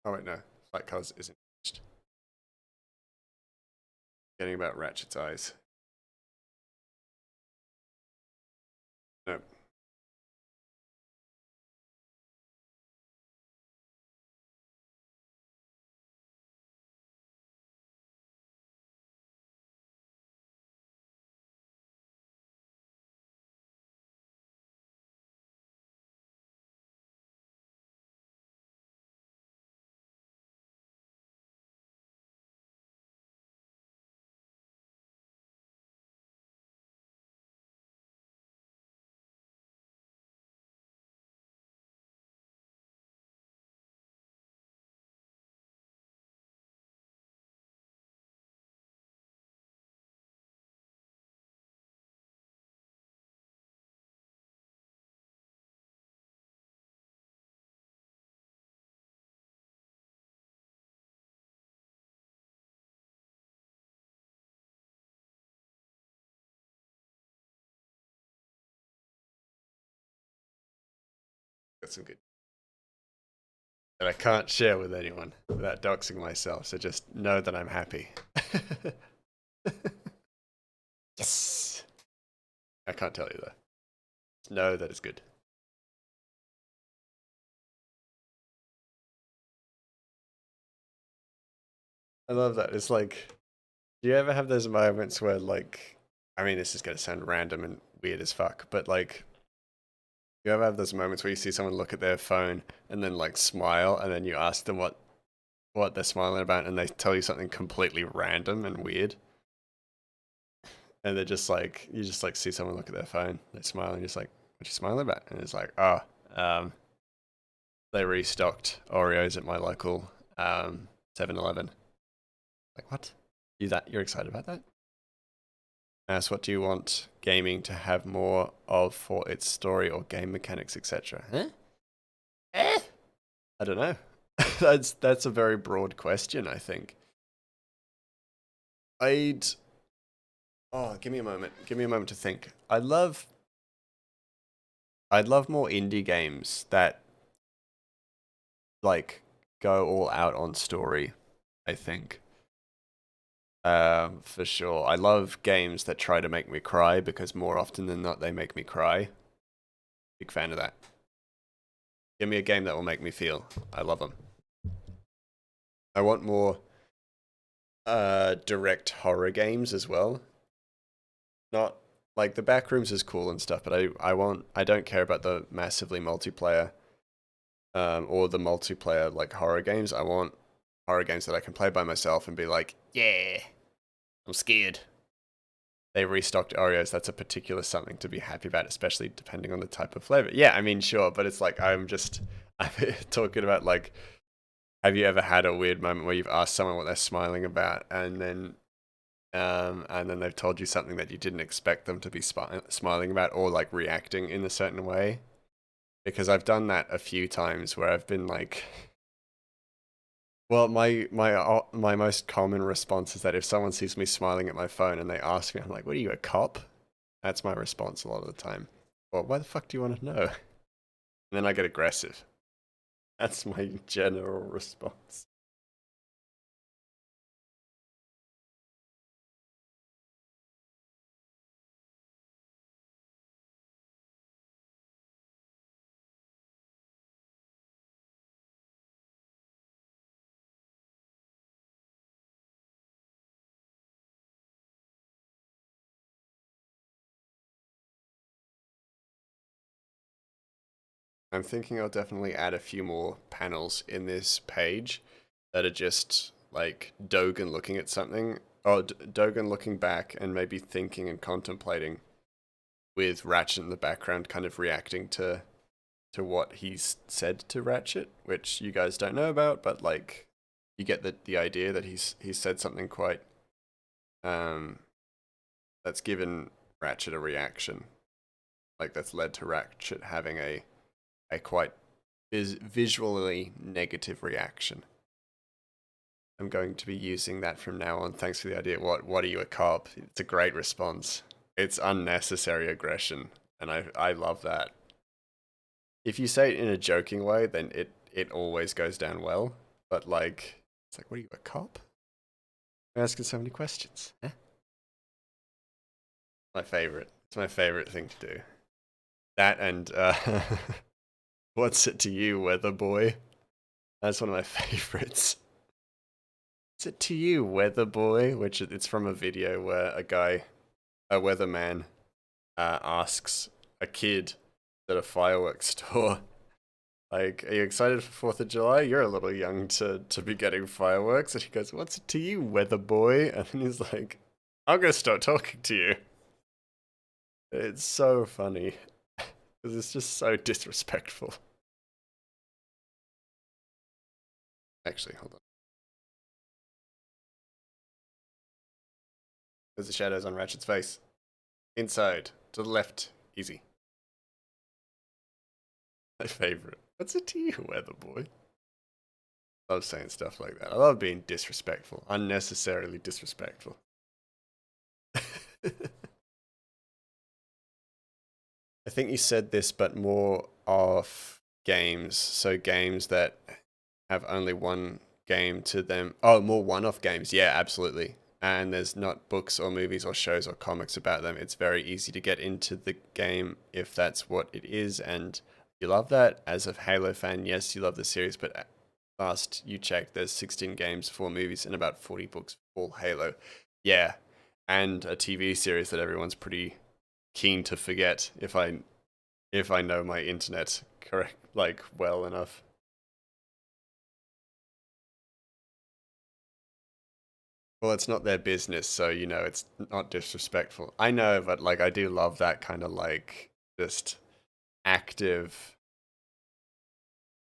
Oh wait, no. Flight colors isn't Forgetting about Ratchet's eyes. Nope. Got some good that I can't share with anyone without doxing myself, so just know that I'm happy. Yes! I can't tell you though. Just know that it's good. I love that. It's like, do you ever have those moments where, like, I mean, this is gonna sound random and weird as fuck, but like, you ever have those moments where you see someone look at their phone and then like smile, and then you ask them what they're smiling about, and they tell you something completely random and weird, and they're just like, you just like see someone look at their phone, they smile, and you're just like, what you smiling about? And it's like, oh, they restocked Oreos at my local 7-Eleven. Like, what? You're excited about that? Ask, what do you want gaming to have more of for its story or game mechanics, etc.? Huh? I don't know. That's a very broad question, I think. Give me a moment. Give me a moment to think. I'd love more indie games that like go all out on story, I think. For sure. I love games that try to make me cry, because more often than not they make me cry. Big fan of that. Give me a game that will make me feel. I love them. I want more direct horror games as well. Not like, the Backrooms is cool and stuff, but I don't care about the massively multiplayer or the multiplayer like horror games. I want horror games that I can play by myself and be like, yeah, I'm scared. They restocked Oreos. That's a particular something to be happy about, especially depending on the type of flavor. Yeah, I mean, sure, but it's like, I'm talking about, like, have you ever had a weird moment where you've asked someone what they're smiling about, and then they've told you something that you didn't expect them to be smiling about, or like reacting in a certain way? Because I've done that a few times where I've been like, well, my most common response is that if someone sees me smiling at my phone and they ask me, I'm like, what are you, a cop? That's my response a lot of the time. Well, why the fuck do you want to know? And then I get aggressive. That's my general response. I'm thinking I'll definitely add a few more panels in this page that are just like Dogen looking at something, or Dogen looking back and maybe thinking and contemplating, with Ratchet in the background kind of reacting to what he's said to Ratchet, which you guys don't know about, but like, you get the idea that he's said something quite that's given Ratchet a reaction, like that's led to Ratchet having a quite visually negative reaction. I'm going to be using that from now on. Thanks for the idea. What are you, a cop? It's a great response. It's unnecessary aggression, and I love that. If you say it in a joking way, then it always goes down well. But like, it's like, what are you, a cop? You're asking so many questions. Eh? My favorite. It's my favorite thing to do. That and what's it to you, weather boy? That's one of my favorites. What's it to you, weather boy? Which it's from a video where a guy, a weatherman, asks a kid at a fireworks store, like, are you excited for 4th of July? You're a little young to be getting fireworks. And he goes, what's it to you, weather boy? And then he's like, I'm gonna start talking to you. It's so funny. Because it's just so disrespectful. Actually, hold on. There's the shadows on Ratchet's face. Inside, to the left, easy. My favorite. What's it to you, weather boy? I love saying stuff like that. I love being disrespectful, unnecessarily disrespectful. I think you said this, but more of games. So games that have only one game to them. Oh, more one-off games. Yeah, absolutely. And there's not books or movies or shows or comics about them. It's very easy to get into the game if that's what it is, and you love that. As a Halo fan, yes, you love the series, but last you checked, there's 16 games, 4 movies, and about 40 books for all Halo. Yeah, and a TV series that everyone's pretty keen to forget if I know my internet correct, like, well enough. Well, it's not their business, so you know it's not disrespectful. I know, but like I do love that kind of like just active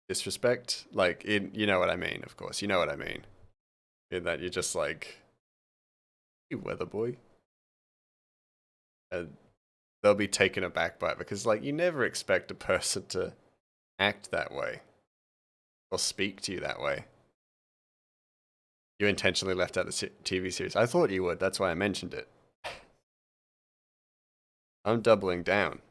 disrespect. Like in, you know what I mean, of course. You know what I mean. In that you're just like, you weather boy. And they'll be taken aback by it because like you never expect a person to act that way or speak to you that way. You intentionally left out the TV series. I thought you would. That's why I mentioned it. I'm doubling down.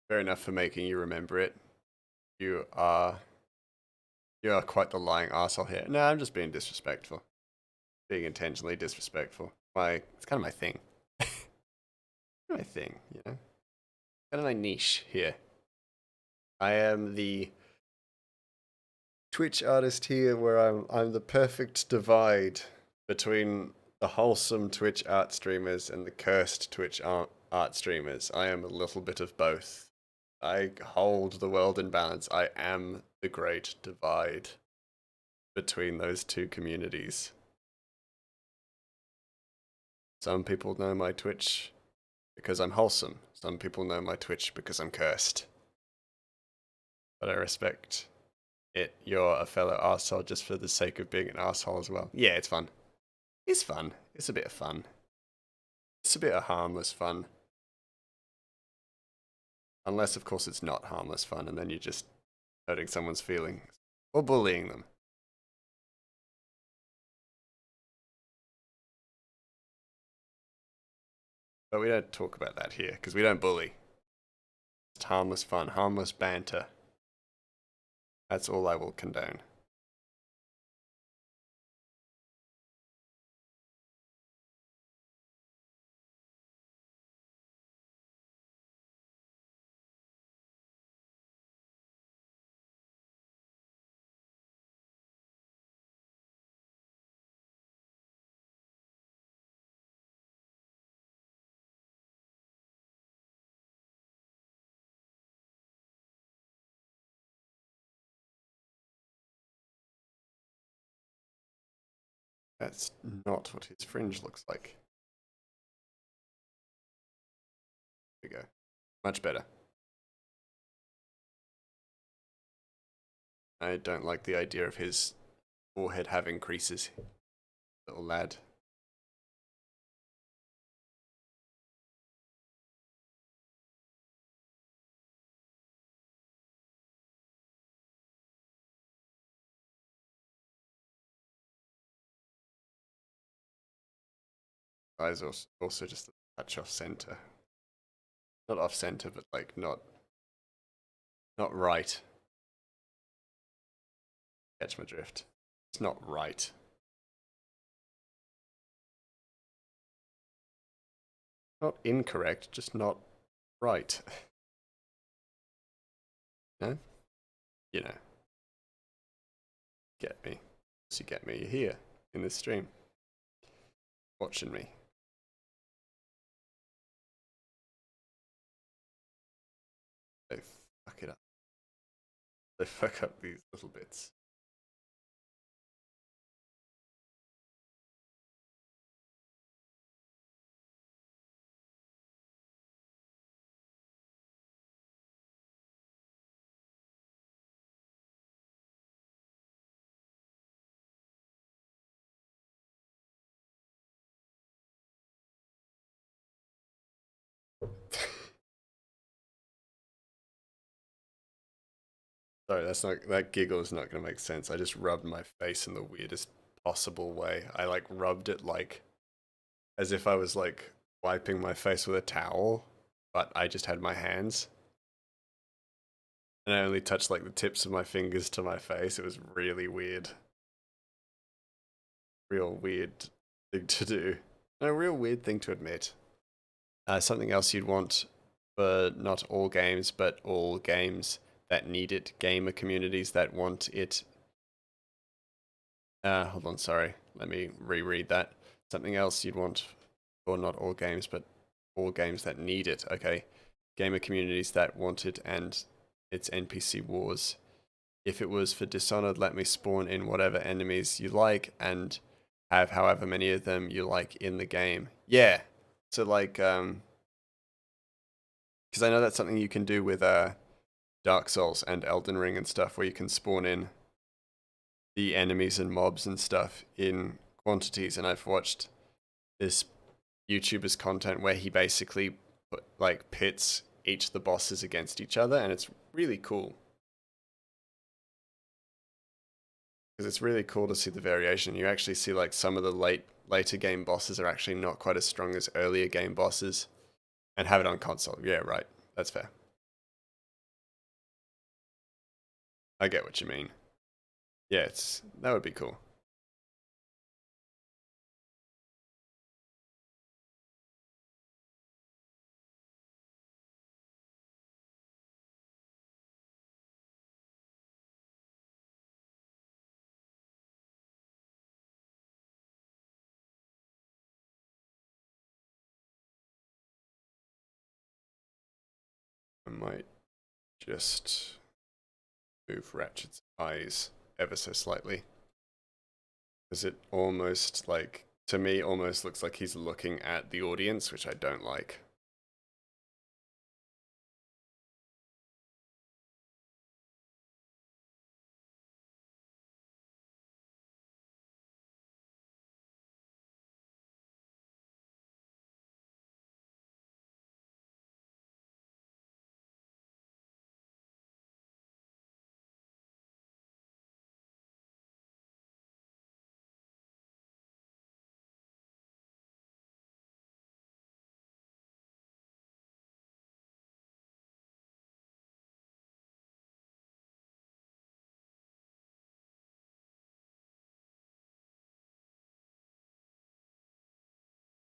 Fair enough for making you remember it. You are you are quite the lying arsehole here. No, I'm just being disrespectful. Being intentionally disrespectful. It's kind of my thing. My thing, you know? Kind of my niche here. I am the Twitch artist here where I'm the perfect divide between the wholesome Twitch art streamers and the cursed Twitch art streamers. I am a little bit of both. I hold the world in balance. I am the great divide between those two communities. Some people know my Twitch because I'm wholesome. Some people know my Twitch because I'm cursed. But I respect it. You're a fellow arsehole just for the sake of being an arsehole as well. Yeah, it's fun. It's fun. It's a bit of fun. It's a bit of harmless fun. Unless, of course, it's not harmless fun, and then you're just hurting someone's feelings. Or bullying them. But we don't talk about that here, because we don't bully. It's harmless fun, harmless banter. That's all I will condone. That's not what his fringe looks like. we go. Much better. I don't like the idea of his forehead having creases. Little lad. Eyes also just a touch off center. Not off center, but like not right. Catch my drift. It's not right. Not incorrect, just not right. No? You know. Get me. So you get me. You're here in this stream. Watching me. They fuck it up. They fuck up these little bits. Sorry, that giggle is not going to make sense. I just rubbed my face in the weirdest possible way. I like rubbed it like as if I was like wiping my face with a towel, but I just had my hands. And I only touched like the tips of my fingers to my face. It was really weird. Real weird thing to do. A real weird thing to admit. Something else you'd want for not all games, but all games that need it, gamer communities that want it. Hold on, sorry. Let me reread that. Something else you'd want for not all games, but all games that need it. Okay. Gamer communities that want it and its NPC wars. If it was for Dishonored, let me spawn in whatever enemies you like and have however many of them you like in the game. Yeah. So like, because I know that's something you can do with Dark Souls and Elden Ring and stuff, where you can spawn in the enemies and mobs and stuff in quantities. And I've watched this YouTuber's content where he basically like pits each of the bosses against each other, and it's really cool. Because it's really cool to see the variation. You actually see like some of the later game bosses are actually not quite as strong as earlier game bosses, and have it on console. Yeah, right. That's fair. I get what you mean. Yeah, that would be cool. I might just move Ratchet's eyes ever so slightly. Because it almost, like, to me, almost looks like he's looking at the audience, which I don't like.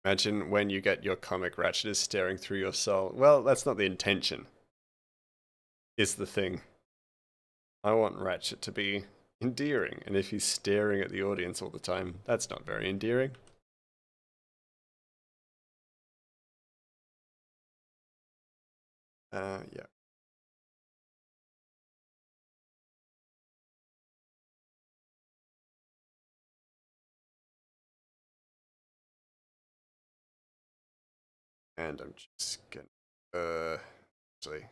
Imagine when you get your comic, Ratchet is staring through your soul. Well, that's not the intention, is the thing. I want Ratchet to be endearing, and if he's staring at the audience all the time, that's not very endearing. Yeah. And I'm just gonna Actually.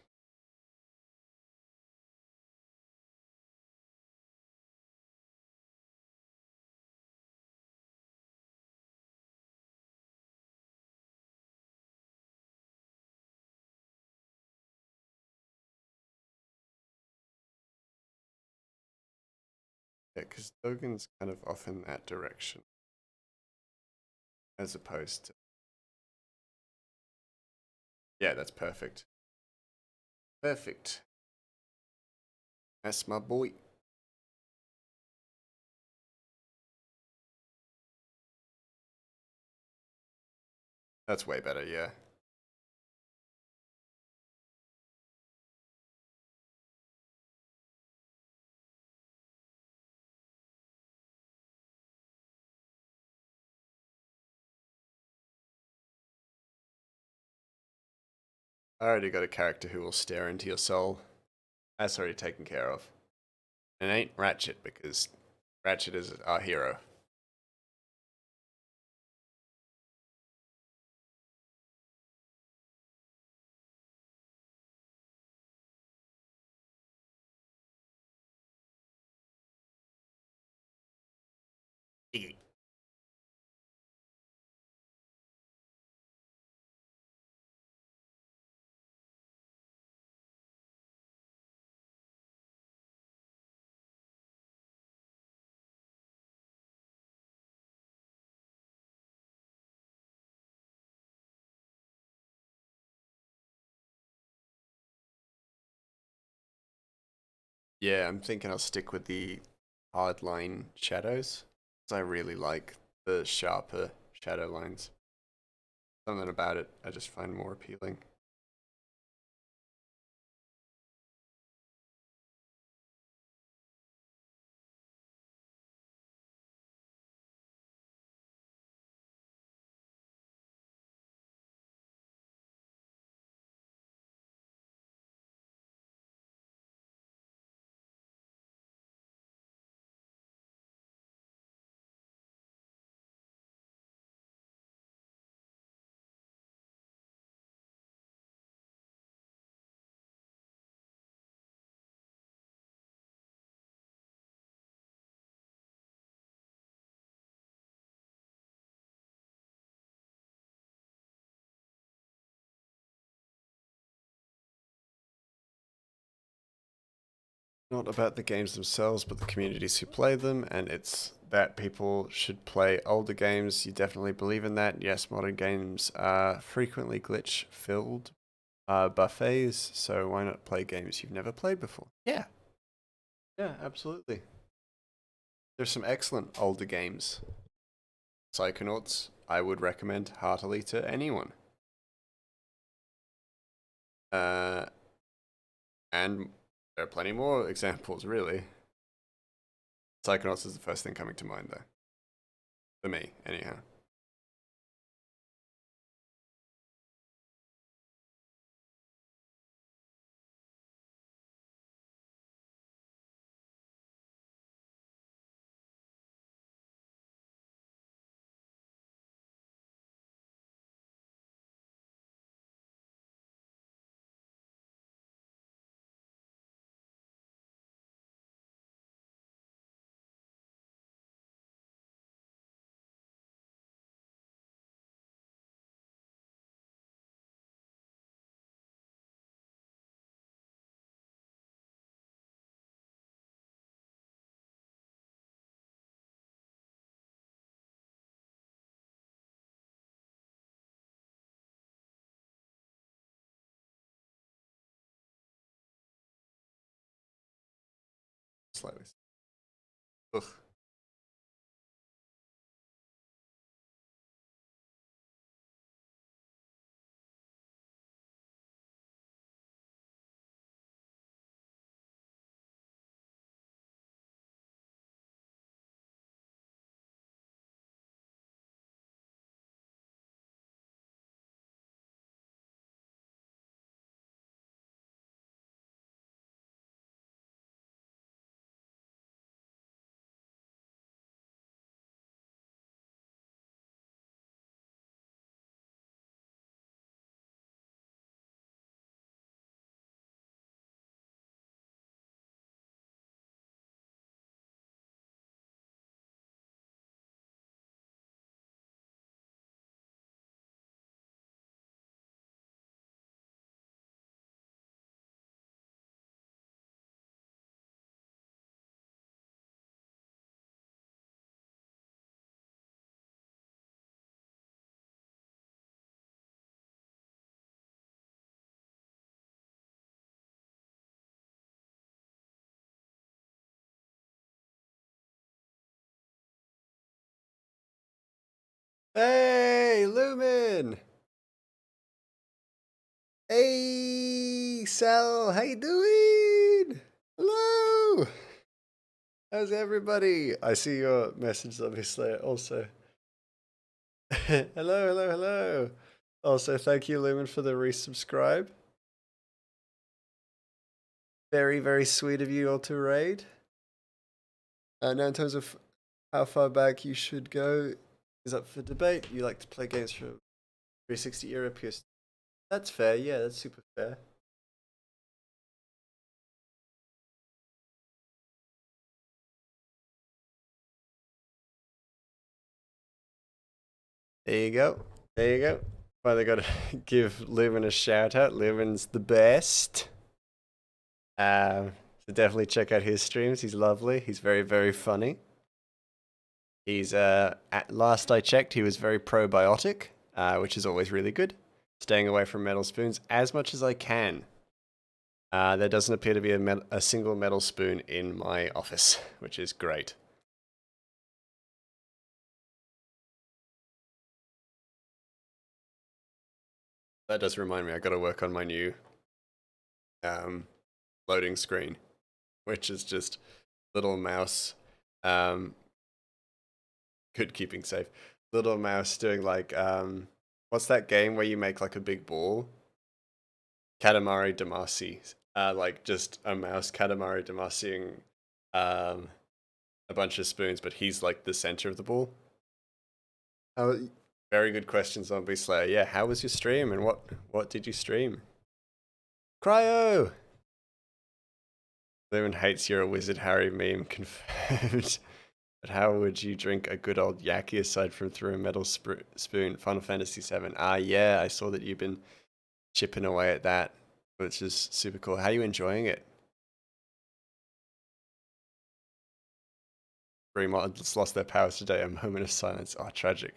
Yeah, because Dogen's kind of off in that direction, as opposed to. Yeah, that's perfect. Perfect. That's my boy. That's way better, yeah. I already got a character who will stare into your soul. That's already taken care of. And it ain't Ratchet, because Ratchet is our hero. Iggy. Yeah, I'm thinking I'll stick with the hardline shadows. 'Cause I really like the sharper shadow lines. Something about it I just find more appealing. Not about the games themselves, but the communities who play them, and it's that people should play older games. You definitely believe in that. Yes, modern games are frequently glitch-filled buffets, so why not play games you've never played before? Yeah, yeah, absolutely. There's some excellent older games. Psychonauts, I would recommend heartily to anyone. Uh, and there are plenty more examples, really. Psychonauts is the first thing coming to mind, though. For me, anyhow. Slightly. Ugh. Lumen! Hey, Sal, how you doing? Hello! How's everybody? I see your message, obviously, also. Hello, hello, hello. Also, thank you, Lumen, for the resubscribe. Very, very sweet of you all to raid. Now, in terms of how far back you should go, is up for debate. You like to play games from 360 era PS. That's fair, yeah, that's super fair. There you go. There you go. Finally got to give Lumen a shout out. Lumen's the best. So definitely check out his streams. He's lovely. He's very, very funny. He's at last I checked, he was very probiotic, which is always really good. Staying away from metal spoons as much as I can. There doesn't appear to be a single metal spoon in my office, which is great. That does remind me, I got to work on my new loading screen, which is just little mouse, good keeping safe, little mouse doing like, what's that game where you make like a big ball? Katamari Damacy, like just a mouse Katamari Damacying a bunch of spoons, but he's like the center of the ball. Very good question, Zombie Slayer. Yeah, how was your stream and what did you stream? Cryo! Lumen hates you're a wizard Harry meme confirmed. But how would you drink a good old yaki aside from through a metal spoon? Final Fantasy VII. Yeah, I saw that you've been chipping away at that, which is super cool. How are you enjoying it? 3 mods lost their powers today. A moment of silence. Oh, tragic.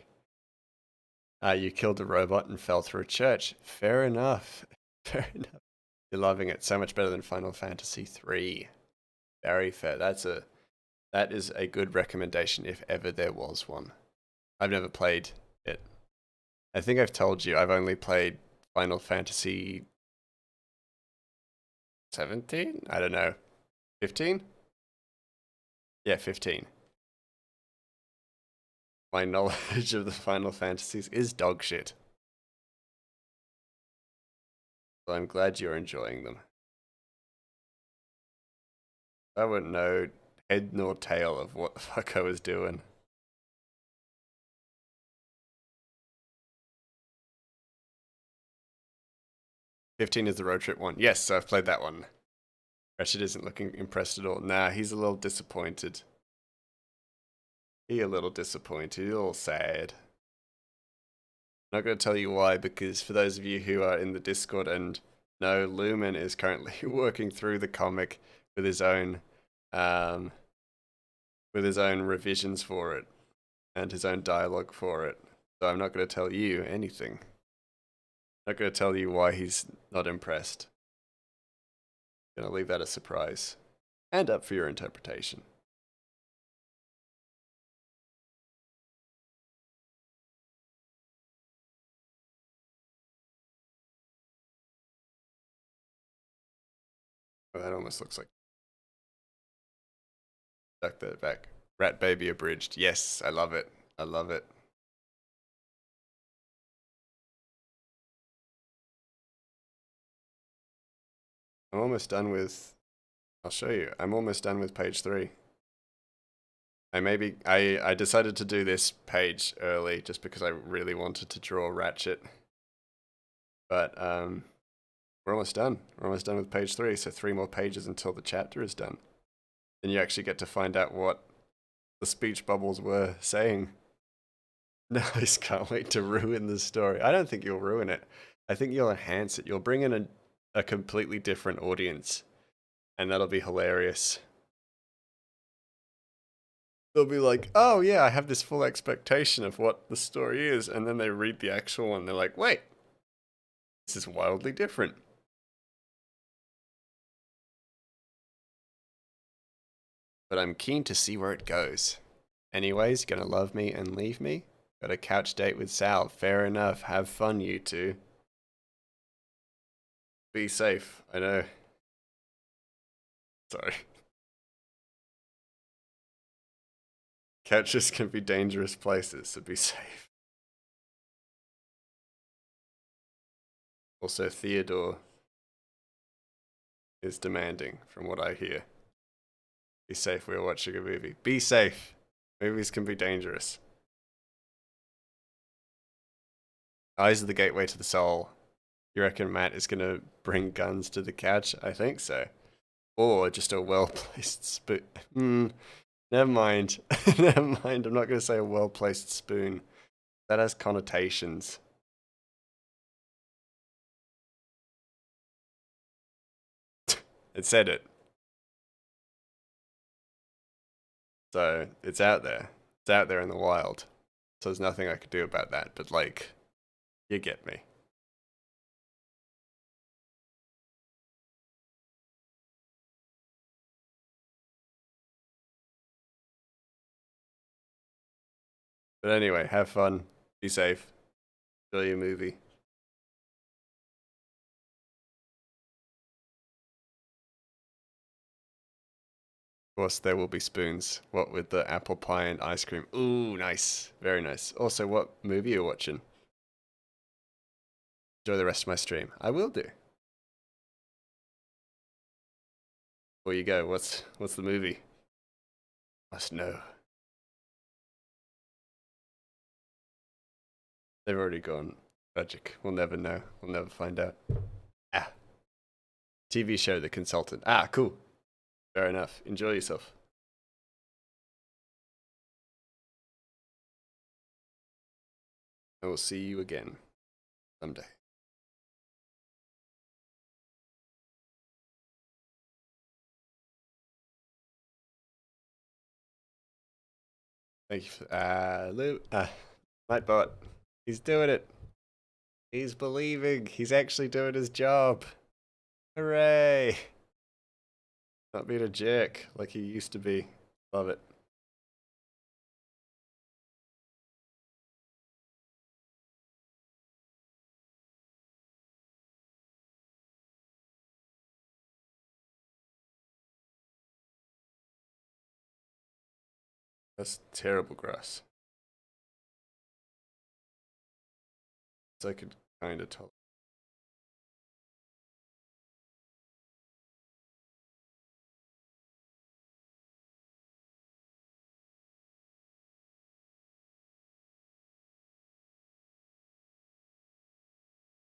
You killed a robot and fell through a church. Fair enough. Fair enough. You're loving it. So much better than Final Fantasy III. Very fair. That is a good recommendation if ever there was one. I've never played it. I think I've told you I've only played Final Fantasy 17? I don't know. 15? Yeah, 15. My knowledge of the Final Fantasies is dog shit. So I'm glad you're enjoying them. I wouldn't know head nor tail of what the fuck I was doing. "15 is the road trip one." Yes, so I've played that one. Ratchet isn't looking impressed at all. Nah, he's a little disappointed. He a little disappointed, a little sad. I'm not going to tell you why, because for those of you who are in the Discord and know, Lumen is currently working through the comic with his own revisions for it and his own dialogue for it. So I'm not going to tell you anything. I'm not going to tell you why he's not impressed. I'm going to leave that a surprise and up for your interpretation. Oh, that almost looks like duck that back. RATBB abridged. Yes, I love it. I love it. I'm almost done with, I'll show you. I'm almost done with page 3. I decided to do this page early just because I really wanted to draw Ratchet. But we're almost done. We're almost done with page 3, so 3 more pages until the chapter is done. Then you actually get to find out what the speech bubbles were saying. Nice, can't wait to ruin the story. I don't think you'll ruin it. I think you'll enhance it. You'll bring in a completely different audience, and that'll be hilarious. They'll be like, oh yeah, I have this full expectation of what the story is, and then they read the actual one, they're like, wait, this is wildly different. But I'm keen to see where it goes. Anyways, gonna love me and leave me? Got a couch date with Sal. Fair enough. Have fun, you two. Be safe. I know. Sorry. Couches can be dangerous places, so be safe. Also, Theodore is demanding, from what I hear. Be safe, we're watching a movie. Be safe. Movies can be dangerous. Eyes are the gateway to the soul. You reckon Matt is going to bring guns to the couch? I think so. Or just a well-placed spoon. Never mind. Never mind. I'm not going to say a well-placed spoon. That has connotations. It said it. So it's out there. It's out there in the wild. So there's nothing I could do about that. But like, you get me. But anyway, have fun. Be safe. Enjoy your movie. Of course, there will be spoons. What with the apple pie and ice cream. Ooh, nice. Very nice. Also, what movie are you watching? Enjoy the rest of my stream. I will do. Before you go, what's the movie? Must know. They've already gone. Tragic. We'll never know. We'll never find out. Ah. TV show The Consultant. Ah, cool. Fair enough. Enjoy yourself. I will see you again someday. Thank you for Lou. Nightbot. He's doing it. He's believing. He's actually doing his job. Hooray! Not being a jerk like he used to be. Love it. That's terrible grass. So I could kind of tell.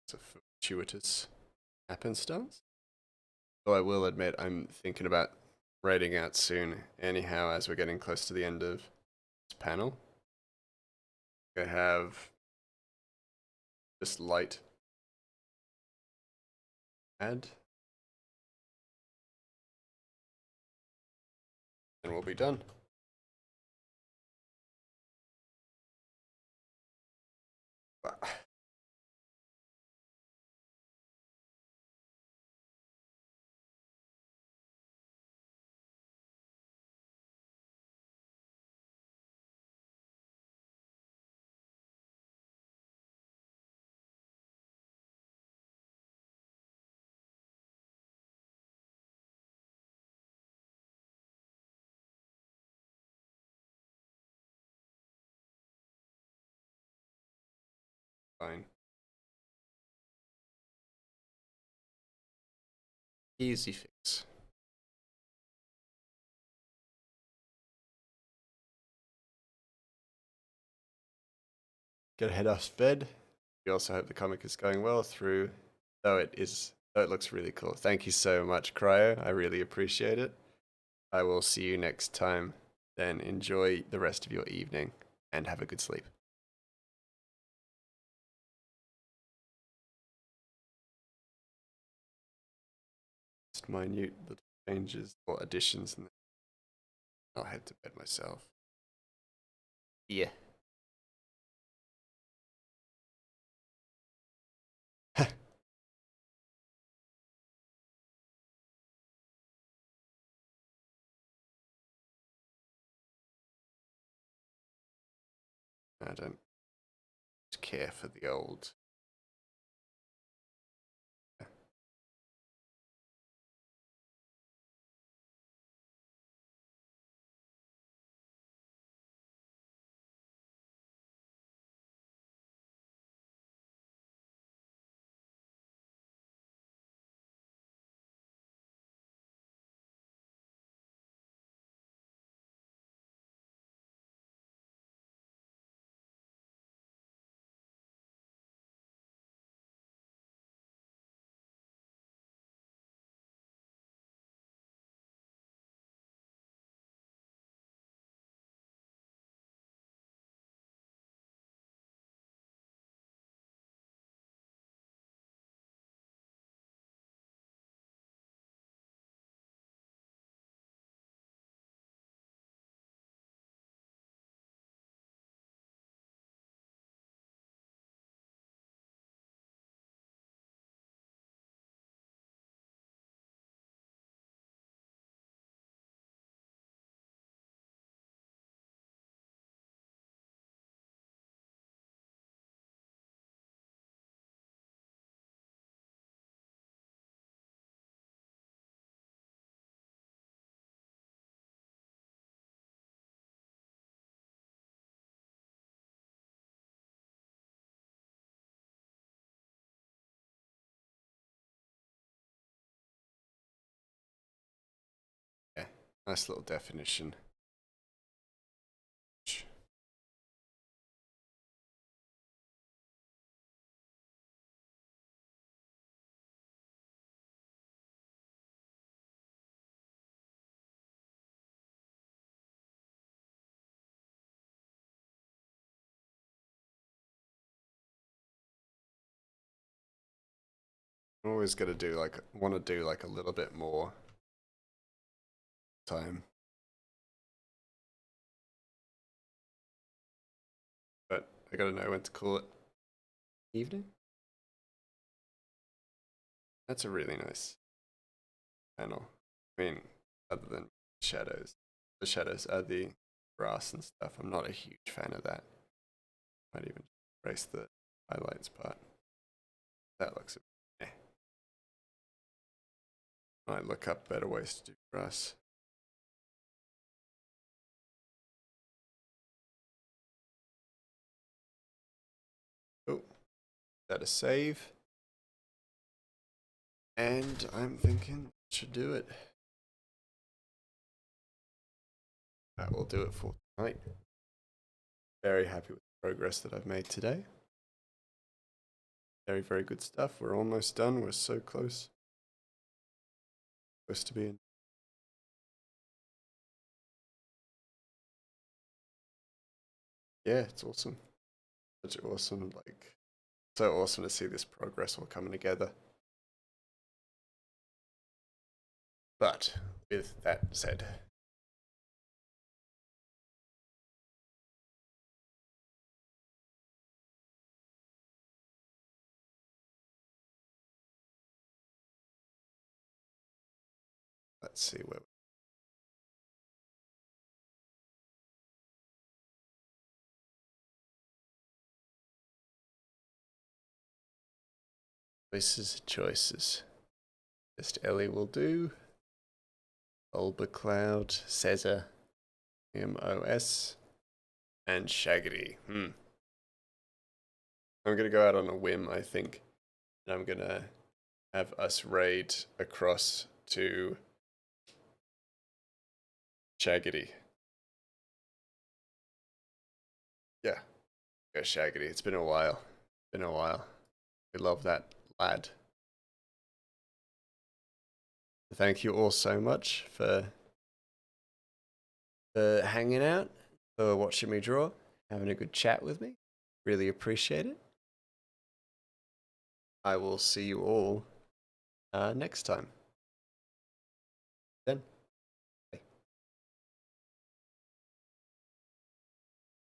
It's a fortuitous happenstance. Though I will admit, I'm thinking about writing out soon. Anyhow, as we're getting close to the end of this panel, I have this light add, and we'll be done. Fine. Easy fix. Gotta head off to bed. We also hope the comic is going well through, though it looks really cool. Thank you so much, Cryo. I really appreciate it. I will see you next time. Then enjoy the rest of your evening and have a good sleep. Just minute little changes or additions, and then I'll head to bed myself. Yeah. I don't care for the old. Yeah, nice little definition. I'm always gonna do like, want to do like a little bit more time. But I gotta know when to call it evening. That's a really nice panel. I mean, other than shadows. The shadows are the grass and stuff. I'm not a huge fan of that. Might even erase the highlights part. That looks a bit. Might look up better ways to do grass. Oh, that a save. And I'm thinking should do it. That will do it for tonight. Very happy with the progress that I've made today. Very, very good stuff. We're almost done. We're so close. Close to being. Yeah, it's awesome. Such awesome, like, so awesome to see this progress all coming together. But with that said, let's see where choices. Just Ellie will do. Ulba Cloud, Caesar, MOS, and Shaggity. I'm gonna go out on a whim, I think. And I'm gonna have us raid across to Shaggity. Yeah, go Shaggity. It's been a while. Been a while. We love that lad. Thank you all so much for hanging out, for watching me draw, having a good chat with me. Really appreciate it. I will see you all next time. Then.